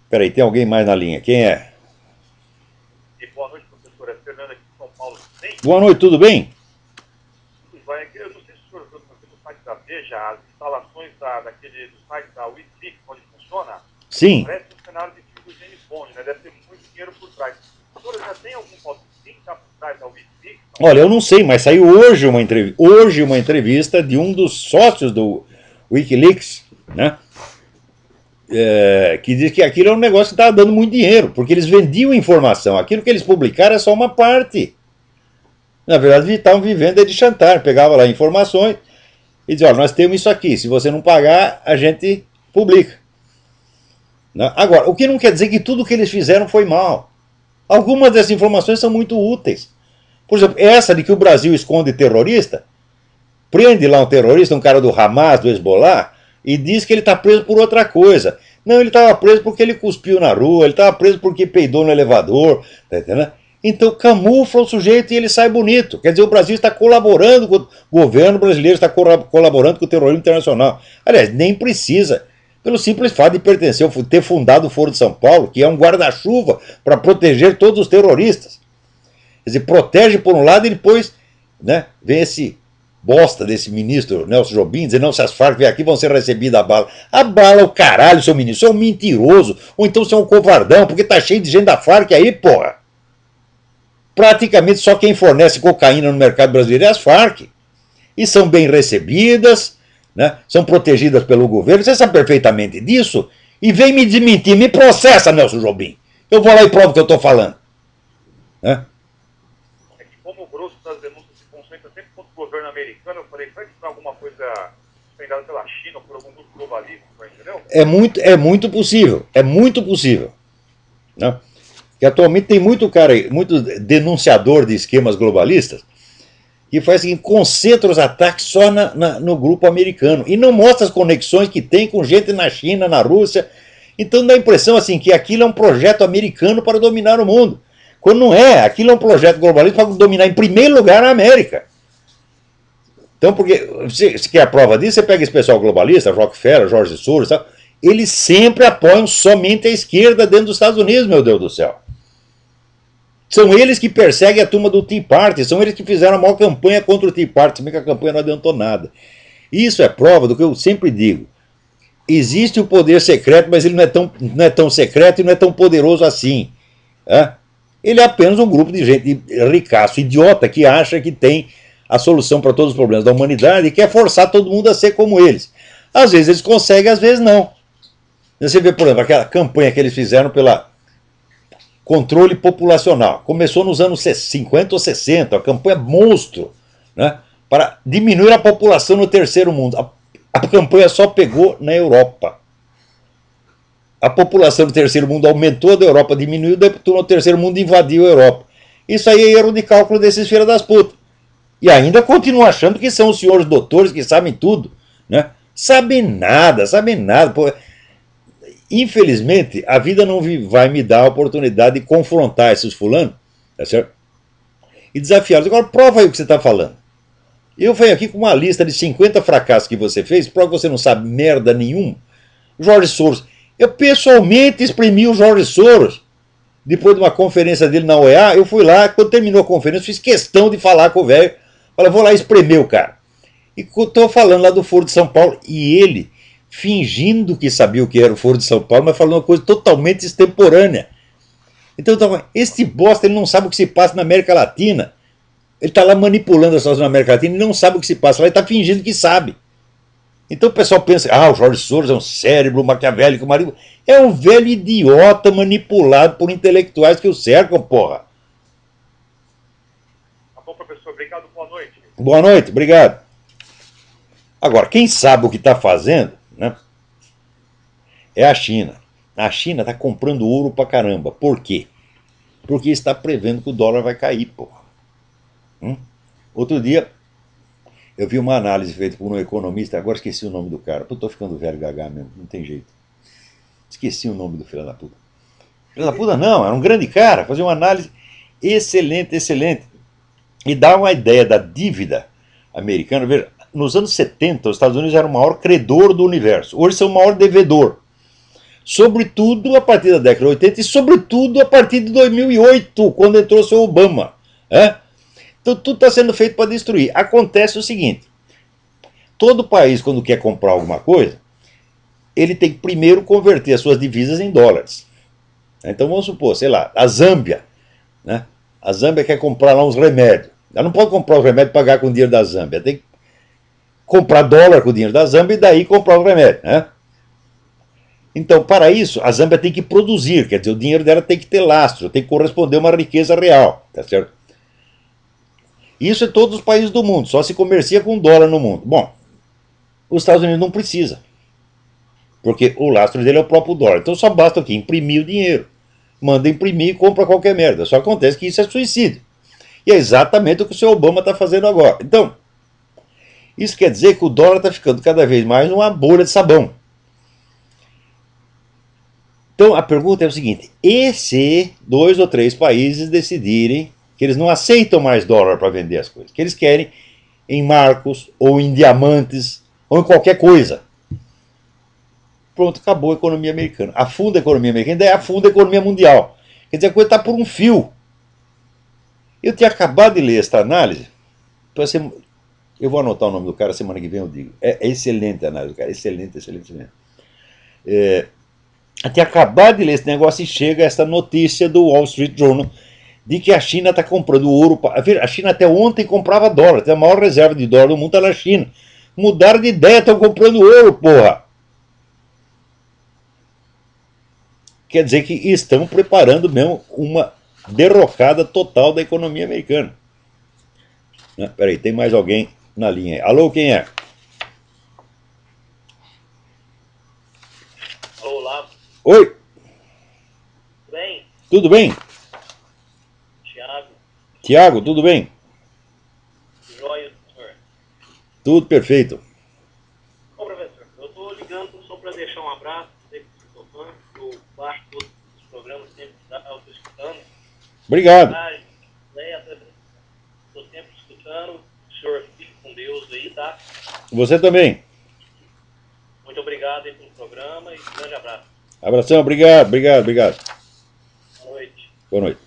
Peraí, tem alguém mais na linha? Quem é? E boa noite, professor. É Fernando aqui de São Paulo. Bem? Boa noite, tudo bem? Tudo bem. Eu não sei se o senhor viu no site da Veja as instalações do site da Wikileaks, onde funciona. Sim. Parece um cenário de filme do James Bond, né? Deve ter muito dinheiro por trás. O senhor já tem algum palpite? Quem está por trás da Wikileaks? Olha, eu não sei, mas saiu hoje uma entrevista de um dos sócios do Wikileaks, né? Que diz que aquilo é um negócio que estava dando muito dinheiro, porque eles vendiam informação. Aquilo que eles publicaram é só uma parte. Na verdade, estavam vivendo de chantar. Pegava lá informações e dizia, olha, nós temos isso aqui, se você não pagar, a gente publica. Agora, o que não quer dizer que tudo que eles fizeram foi mal. Algumas dessas informações são muito úteis. Por exemplo, essa de que o Brasil esconde terrorista, prende lá um terrorista, um cara do Hamas, do Hezbollah, e diz que ele está preso por outra coisa. Não, ele estava preso porque ele cuspiu na rua, ele estava preso porque peidou no elevador, tá entendendo? Então camufla o sujeito e ele sai bonito. Quer dizer, o Brasil está colaborando com o governo brasileiro, está colaborando com o terrorismo internacional. Aliás, nem precisa, pelo simples fato de pertencer, ter fundado o Foro de São Paulo, que é um guarda-chuva para proteger todos os terroristas. Quer dizer, protege por um lado e depois, né, vem esse bosta desse ministro Nelson Jobim, dizer, não, se as Farc vier aqui vão ser recebidas a bala. A bala é o caralho, seu ministro, você é um mentiroso, ou então você é um covardão, porque tá cheio de gente da Farc aí, porra. Praticamente só quem fornece cocaína no mercado brasileiro é as Farc. E são bem recebidas, né, são protegidas pelo governo, você sabe perfeitamente disso, e vem me desmentir, me processa, Nelson Jobim. Eu vou lá e provo o que eu estou falando. Né? Como o grosso das denúncias se concentra sempre contra o governo americano, eu falei, será que isso é alguma coisa suspendida pela China ou por algum grupo globalista, entendeu? É muito possível, né? Que atualmente tem muito denunciador de esquemas globalistas que faz assim, concentra os ataques só no grupo americano e não mostra as conexões que tem com gente na China, na Rússia. Então dá a impressão assim que aquilo é um projeto americano para dominar o mundo. Quando não é, aquilo é um projeto globalista para dominar em primeiro lugar a América. Então, porque se quer a prova disso, você pega esse pessoal globalista, Rockefeller, George Soros, tal, eles sempre apoiam somente a esquerda dentro dos Estados Unidos, meu Deus do céu. São eles que perseguem a turma do Tea Party, são eles que fizeram a maior campanha contra o Tea Party, se bem que a campanha não adiantou nada. Isso é prova do que eu sempre digo. Existe o poder secreto, mas ele não é tão secreto e não é tão poderoso assim. É? Ele é apenas um grupo de gente ricaço, idiota, que acha que tem a solução para todos os problemas da humanidade e quer forçar todo mundo a ser como eles. Às vezes eles conseguem, às vezes não. Você vê, por exemplo, aquela campanha que eles fizeram pela controle populacional. Começou nos anos 50 ou 60, a campanha monstro, né, para diminuir a população no terceiro mundo. A campanha só pegou na Europa. A população do terceiro mundo aumentou, da Europa diminuiu, o terceiro mundo invadiu a Europa. Isso aí é erro de cálculo desses filhos das putas. E ainda continuam achando que são os senhores doutores que sabem tudo. Né? Sabem nada. Pô. Infelizmente, a vida não vai me dar a oportunidade de confrontar esses fulanos, tá certo? E desafiá-los. Agora, prova aí o que você está falando. Eu venho aqui com uma lista de 50 fracassos que você fez, prova que você não sabe merda nenhuma. Jorge Soros. Eu pessoalmente exprimi o Jorge Soros. Depois de uma conferência dele na OEA, eu fui lá, quando terminou a conferência, fiz questão de falar com o velho. Falei, vou lá espremer o cara. E estou falando lá do Foro de São Paulo. E ele, fingindo que sabia o que era o Foro de São Paulo, mas falando uma coisa totalmente extemporânea. Então, este bosta, ele não sabe o que se passa na América Latina. Ele está lá manipulando as coisas na América Latina e não sabe o que se passa lá, ele está fingindo que sabe. Então o pessoal pensa, o Jorge Soros é um cérebro maquiavélico, marido. É um velho idiota manipulado por intelectuais que o cercam, porra. Tá bom, professor. Obrigado. Boa noite. Boa noite, obrigado. Agora, quem sabe o que está fazendo, né, é a China. A China está comprando ouro pra caramba. Por quê? Porque está prevendo que o dólar vai cair, porra. Outro dia, eu vi uma análise feita por um economista, agora esqueci o nome do cara. Eu tô ficando velho gaga mesmo, não tem jeito. Esqueci o nome do filho da puta. Filho da puta não, era um grande cara, fazia uma análise excelente, excelente. E dá uma ideia da dívida americana. Veja, nos anos 70, os Estados Unidos eram o maior credor do universo. Hoje são o maior devedor. Sobretudo a partir da década de 80 e sobretudo a partir de 2008, quando entrou o seu Obama. Então tudo está sendo feito para destruir. Acontece o seguinte, todo país, quando quer comprar alguma coisa, ele tem que primeiro converter as suas divisas em dólares. Então vamos supor, sei lá, a Zâmbia. Né? A Zâmbia quer comprar lá uns remédios. Ela não pode comprar os remédios e pagar com o dinheiro da Zâmbia. Tem que comprar dólar com o dinheiro da Zâmbia e daí comprar o remédio. Né? Então, para isso, a Zâmbia tem que produzir, quer dizer, o dinheiro dela tem que ter lastro, tem que corresponder a uma riqueza real. Tá certo? Isso em todos os países do mundo, só se comercia com dólar no mundo. Bom, os Estados Unidos não precisa, porque o lastro dele é o próprio dólar. Então só basta aqui imprimir o dinheiro. Manda imprimir e compra qualquer merda. Só acontece que isso é suicídio. E é exatamente o que o senhor Obama está fazendo agora. Então, isso quer dizer que o dólar está ficando cada vez mais uma bolha de sabão. Então a pergunta é o seguinte, e se 2 ou 3 países decidirem que eles não aceitam mais dólar para vender as coisas, que eles querem em marcos, ou em diamantes, ou em qualquer coisa. Pronto, acabou a economia americana. Afunda a economia americana, daí afunda a economia mundial. Quer dizer, a coisa está por um fio. Eu tinha acabado de ler esta análise, eu vou anotar o nome do cara, semana que vem eu digo. É excelente a análise do cara, excelente, excelente, excelente. Eu tinha acabado de ler esse negócio e chega essa notícia do Wall Street Journal de que a China está comprando ouro. A China até ontem comprava dólar, tem a maior reserva de dólar do mundo está na China. Mudaram de ideia, estão comprando ouro, porra. Quer dizer que estão preparando mesmo uma derrocada total da economia americana. Peraí, tem mais alguém na linha aí. Alô, quem é? Alô, Olavo. Oi. Tudo bem? Tudo bem? Tiago. Tiago, tudo bem? Joia, senhor. Tudo perfeito. Ô, professor, eu estou ligando só para deixar um abraço, sei que sou fã, eu baixo todos os programas, sempre estou escutando. Obrigado. Estou sempre escutando, o senhor fique com Deus aí, tá? Você também. Muito obrigado aí pelo programa e um grande abraço. Abração, obrigado, obrigado, obrigado. Boa noite. Boa noite.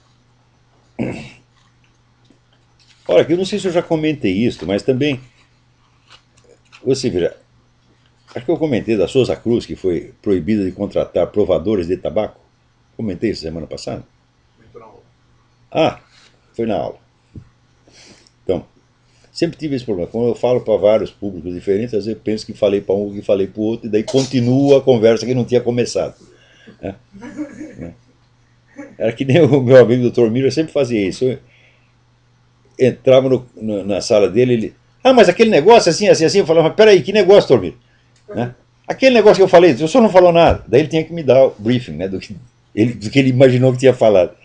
Olha, aqui eu não sei se eu já comentei isso, mas também, você vira, acho que eu comentei da Souza Cruz, que foi proibida de contratar provadores de tabaco. Comentei isso semana passada? Ah, foi na aula. Então, sempre tive esse problema. Quando eu falo para vários públicos diferentes, às vezes eu penso que falei para um, que falei para o outro, e daí continua a conversa que não tinha começado. Era que nem o meu amigo Dr. Miller sempre fazia isso. Eu entrava na sala dele, ele... Ah, mas aquele negócio assim, assim, assim. Eu falava, mas peraí, que negócio, Dr. Miller? Aquele negócio que eu falei, o senhor não falou nada. Daí ele tinha que me dar o briefing, né, do que ele imaginou que tinha falado.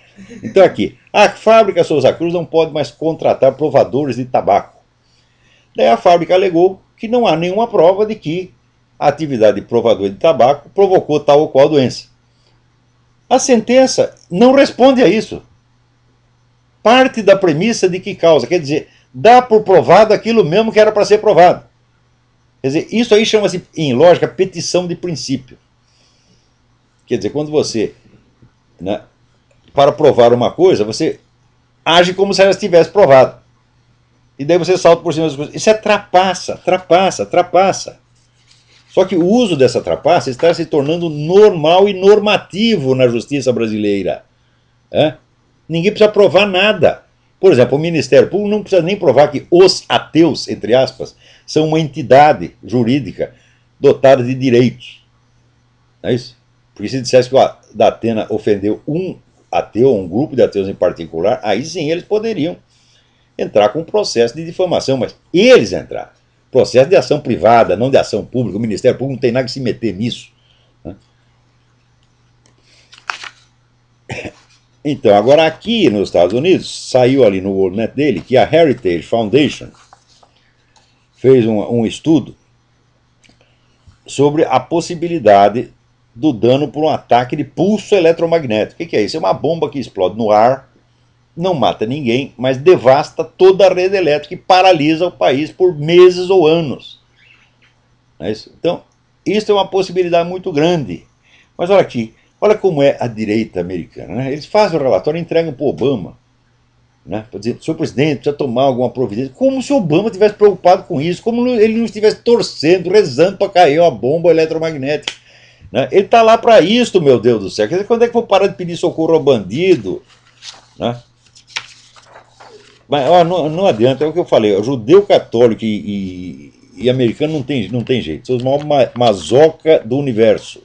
Então aqui, a fábrica Souza Cruz não pode mais contratar provadores de tabaco. Daí a fábrica alegou que não há nenhuma prova de que a atividade de provador de tabaco provocou tal ou qual doença. A sentença não responde a isso. Parte da premissa de que causa, quer dizer, dá por provado aquilo mesmo que era para ser provado. Quer dizer, isso aí chama-se, em lógica, petição de princípio. Quer dizer, quando você, né, para provar uma coisa, você age como se ela estivesse provada. E daí você salta por cima das coisas. Isso é trapaça, trapaça, trapaça. Só que o uso dessa trapaça está se tornando normal e normativo na justiça brasileira. Ninguém precisa provar nada. Por exemplo, o Ministério Público não precisa nem provar que os ateus, entre aspas, são uma entidade jurídica dotada de direitos. Não é isso? Porque se dissesse que o Datena ofendeu um ateu, um grupo de ateus em particular, aí sim eles poderiam entrar com um processo de difamação, mas eles entraram. Processo de ação privada, não de ação pública. O Ministério Público não tem nada que se meter nisso. Então, agora aqui nos Estados Unidos, saiu ali no WorldNet dele que a Heritage Foundation fez um estudo sobre a possibilidade do dano por um ataque de pulso eletromagnético. O que é isso? É uma bomba que explode no ar, não mata ninguém, mas devasta toda a rede elétrica e paralisa o país por meses ou anos. Não é isso? Então, isso é uma possibilidade muito grande. Mas olha aqui, olha como é a direita americana. Né? Eles fazem o relatório e entregam para o Obama. Né? Para dizer, senhor presidente, precisa tomar alguma providência. Como se o Obama estivesse preocupado com isso, como ele não estivesse torcendo, rezando para cair uma bomba eletromagnética. Né? Ele está lá para isso, meu Deus do céu. Quer dizer, quando é que eu vou parar de pedir socorro ao bandido? Né? Mas ó, não adianta, é o que eu falei, o judeu católico e americano não tem jeito, são os maiores mazoca do universo.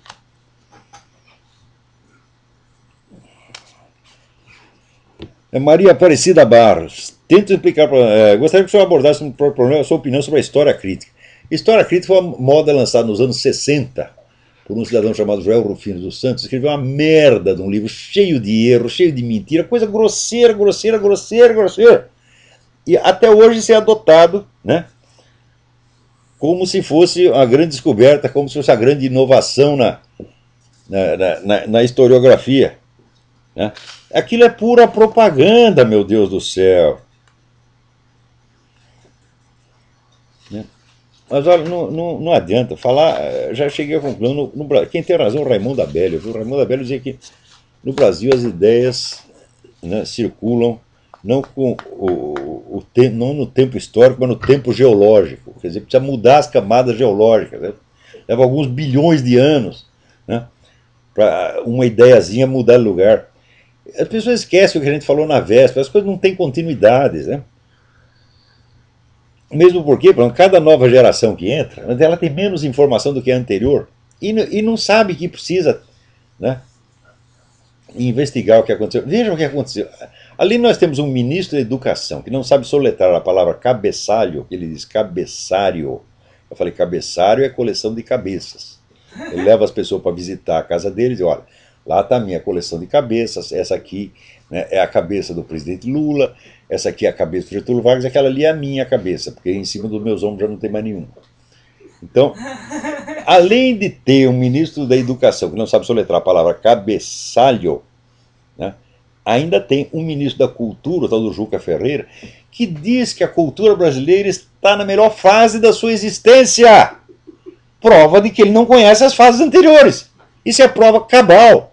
Maria Aparecida Barros, tento explicar, gostaria que o senhor abordasse um problema, a sua opinião sobre a história crítica. História crítica foi uma moda lançada nos anos 60 por um cidadão chamado Joel Rufino dos Santos, escreveu uma merda de um livro cheio de erros, cheio de mentira, coisa grosseira, grosseira, grosseira, grosseira. E até hoje isso é adotado, né, como se fosse uma grande descoberta, como se fosse a grande inovação na historiografia. Né? Aquilo é pura propaganda, meu Deus do céu. Né? Mas olha, não adianta falar, já cheguei à conclusão, quem tem razão é o Raimundo Abelio. O Raimundo Abelio dizia que no Brasil as ideias, né, circulam não, não no tempo histórico, mas no tempo geológico. Quer dizer, precisa mudar as camadas geológicas. Né? Leva alguns bilhões de anos, né, para uma ideiazinha mudar de lugar. As pessoas esquecem o que a gente falou na véspera, as coisas não têm continuidades. Né? Mesmo porque, cada nova geração que entra, ela tem menos informação do que a anterior e não sabe que precisa, né, investigar o que aconteceu. Vejam o que aconteceu. Ali nós temos um ministro da Educação que não sabe soletrar a palavra cabeçalho, que ele diz cabeçário. Eu falei, cabeçário é coleção de cabeças. Ele leva as pessoas para visitar a casa dele e diz, olha, lá está a minha coleção de cabeças, essa aqui, né, é a cabeça do presidente Lula, essa aqui é a cabeça do Getúlio Vargas, aquela ali é a minha cabeça, porque em cima dos meus ombros já não tem mais nenhuma. Então, além de ter um ministro da Educação que não sabe soletrar a palavra cabeçalho, né, ainda tem um ministro da Cultura, o tal do Juca Ferreira, que diz que a cultura brasileira está na melhor fase da sua existência. Prova de que ele não conhece as fases anteriores. Isso é prova cabal.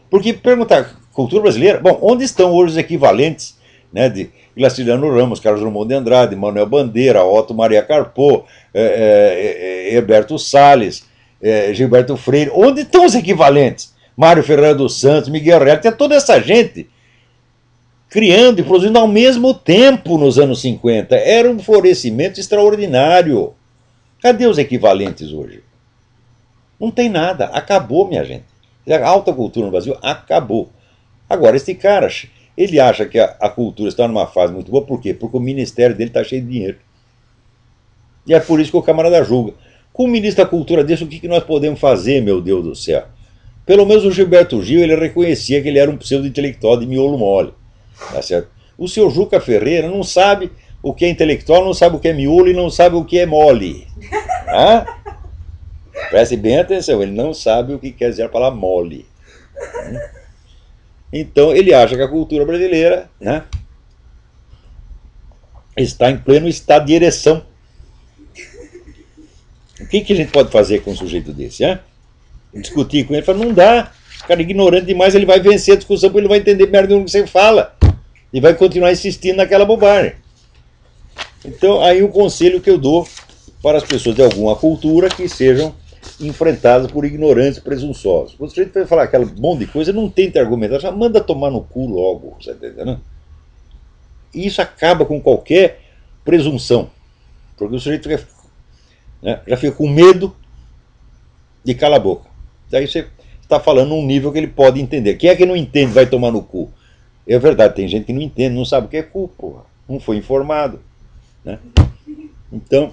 Porque perguntar, cultura brasileira, bom, onde estão hoje os equivalentes, né, de Graciliano Ramos, Carlos Drummond de Andrade, Manuel Bandeira, Otto Maria Carpo, Herberto Salles, Gilberto Freire? Onde estão os equivalentes? Mário Ferreira dos Santos, Miguel Reale, tem toda essa gente criando e produzindo ao mesmo tempo nos anos 50. Era um florescimento extraordinário. Cadê os equivalentes hoje? Não tem nada, acabou, minha gente. A alta cultura no Brasil acabou. Agora, esse cara, ele acha que a cultura está numa fase muito boa, por quê? Porque o ministério dele está cheio de dinheiro. E é por isso que o camarada julga. Com o ministro da Cultura desse, o que nós podemos fazer, meu Deus do céu? Pelo menos o Gilberto Gil, ele reconhecia que ele era um pseudo-intelectual de miolo mole. Tá certo? O seu Juca Ferreira não sabe o que é intelectual, não sabe o que é miolo e não sabe o que é mole. Ah? Preste bem atenção, ele não sabe o que quer dizer a palavra mole. Então ele acha que a cultura brasileira, né, está em pleno estado de ereção. O que a gente pode fazer com um sujeito desse? Hein? Discutir com ele, fala, não dá. O cara é ignorante demais, ele vai vencer a discussão porque ele não vai entender merda do que você fala. E vai continuar insistindo naquela bobagem. Então, aí um conselho que eu dou para as pessoas de alguma cultura que sejam enfrentadas por ignorantes presunçosos. Quando o sujeito vai falar aquela monte de coisa, não tenta argumentar, já manda tomar no cu logo. Você tá entendendo? E isso acaba com qualquer presunção. Porque o sujeito fica, né, já fica com medo de calar a boca. Daí você está falando num nível que ele pode entender. Quem é que não entende vai tomar no cu? É verdade, tem gente que não entende, não sabe o que é cu, porra. Não foi informado. Né? Então,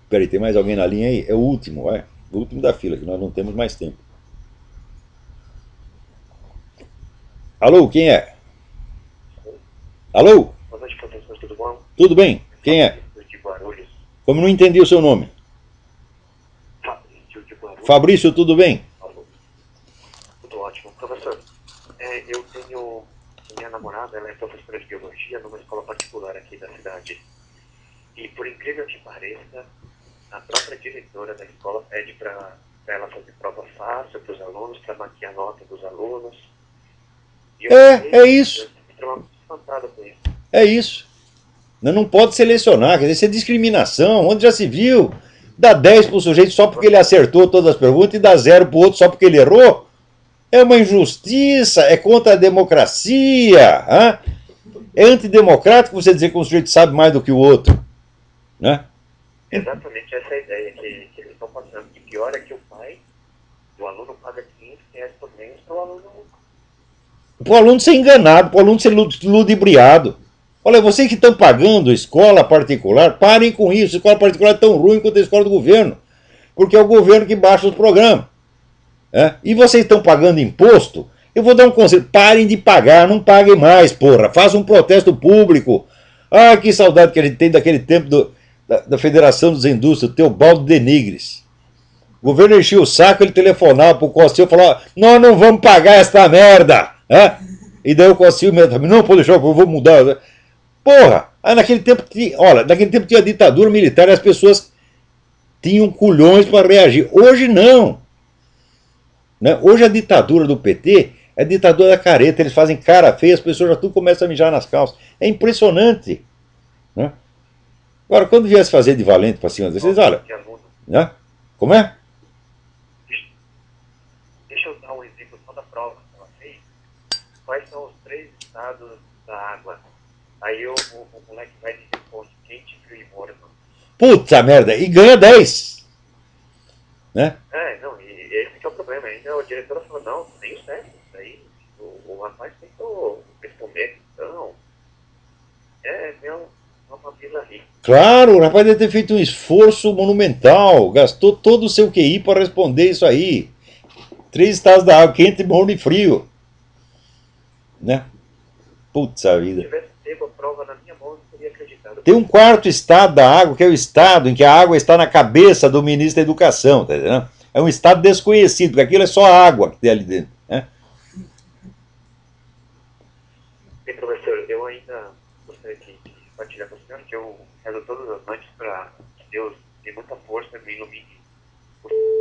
peraí, tem mais alguém na linha aí? É o último, vai. O último da fila, que nós não temos mais tempo. Alô, quem é? Alô? Boa noite, professor, tudo bom? Tudo bem? Quem é? De Guarulhos. Como não entendi o seu nome? Fabrício de Guarulhos. Fabrício, tudo bem? Alô. Tudo ótimo. Professor, eu tenho... Minha namorada, ela é professora de biologia numa escola particular aqui da cidade. E por incrível que pareça, a própria diretora da escola pede para ela fazer prova fácil para os alunos, para maquiar a nota dos alunos. E eu É isso. eu fiquei extremamente espantado com isso. É isso. Não pode selecionar, quer dizer, isso é discriminação. Onde já se viu? Dá 10 para o sujeito só porque ele acertou todas as perguntas e dá 0 para o outro só porque ele errou. É uma injustiça, é contra a democracia. Hein? É antidemocrático você dizer que um sujeito sabe mais do que o outro. Né? Exatamente essa é a ideia que eles estão passando. E pior é que o pai do aluno paga R$ 500 por mês para o aluno. Para o aluno ser enganado, para o aluno ser ludibriado. Olha, vocês que estão pagando escola particular, parem com isso. Escola particular é tão ruim quanto a escola do governo. Porque é o governo que baixa os programas. E vocês estão pagando imposto? Eu vou dar um conselho. Parem de pagar, não paguem mais, porra. Façam um protesto público. Ah, que saudade que a gente tem daquele tempo da Federação dos Indústrias, o Teobaldo Denigres. O governo enchia o saco, ele telefonava pro Costil e falava: nós não vamos pagar esta merda. E daí o Costil também, não, pode deixar, eu vou mudar. Porra, naquele tempo tinha ditadura militar e as pessoas tinham culhões para reagir. Hoje não. Né? Hoje a ditadura do PT é a ditadura da careta, eles fazem cara feia, as pessoas já tudo começam a mijar nas calças. É impressionante. Né? Agora, quando viesse fazer de valente para cima desses, olha. Né? Como é? Deixa eu dar um exemplo só da prova que ela fez. Quais são os 3 estados da água? Aí o moleque vai e responde: quente, frio e morno. Puta merda, e ganha 10. Né? Não, e esse que é o problema. Ainda o diretor falou: não, tem o certo. Isso aí, o rapaz tentou responder. Então, é uma vila rica. Claro, o rapaz deve ter feito um esforço monumental, gastou todo o seu QI para responder isso aí. 3 estados da água, quente, morno e frio. Né? Putz a vida. Se tivesse pego a prova na minha mão, eu não teria acreditado. Tem um 4º estado da água, que é o estado em que a água está na cabeça do ministro da Educação. Tá entendendo? É um estado desconhecido, porque aquilo é só água que tem ali dentro. Né? Bem, professor, eu ainda gostaria de compartilhar com o senhor que eu rezo todas as noites para que Deus dê muita força e me ilumine.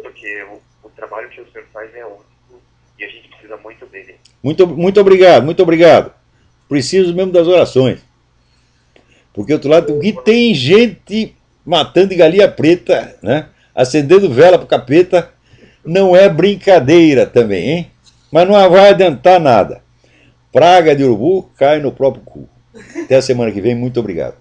Porque o trabalho que o senhor faz é único e a gente precisa muito dele. Muito obrigado, muito obrigado. Preciso mesmo das orações. Porque outro lado, que tem gente matando de galinha preta, né? Acendendo vela pro capeta, não é brincadeira também, hein? Mas não vai adiantar nada. Praga de urubu cai no próprio cu. Até a semana que vem, muito obrigado.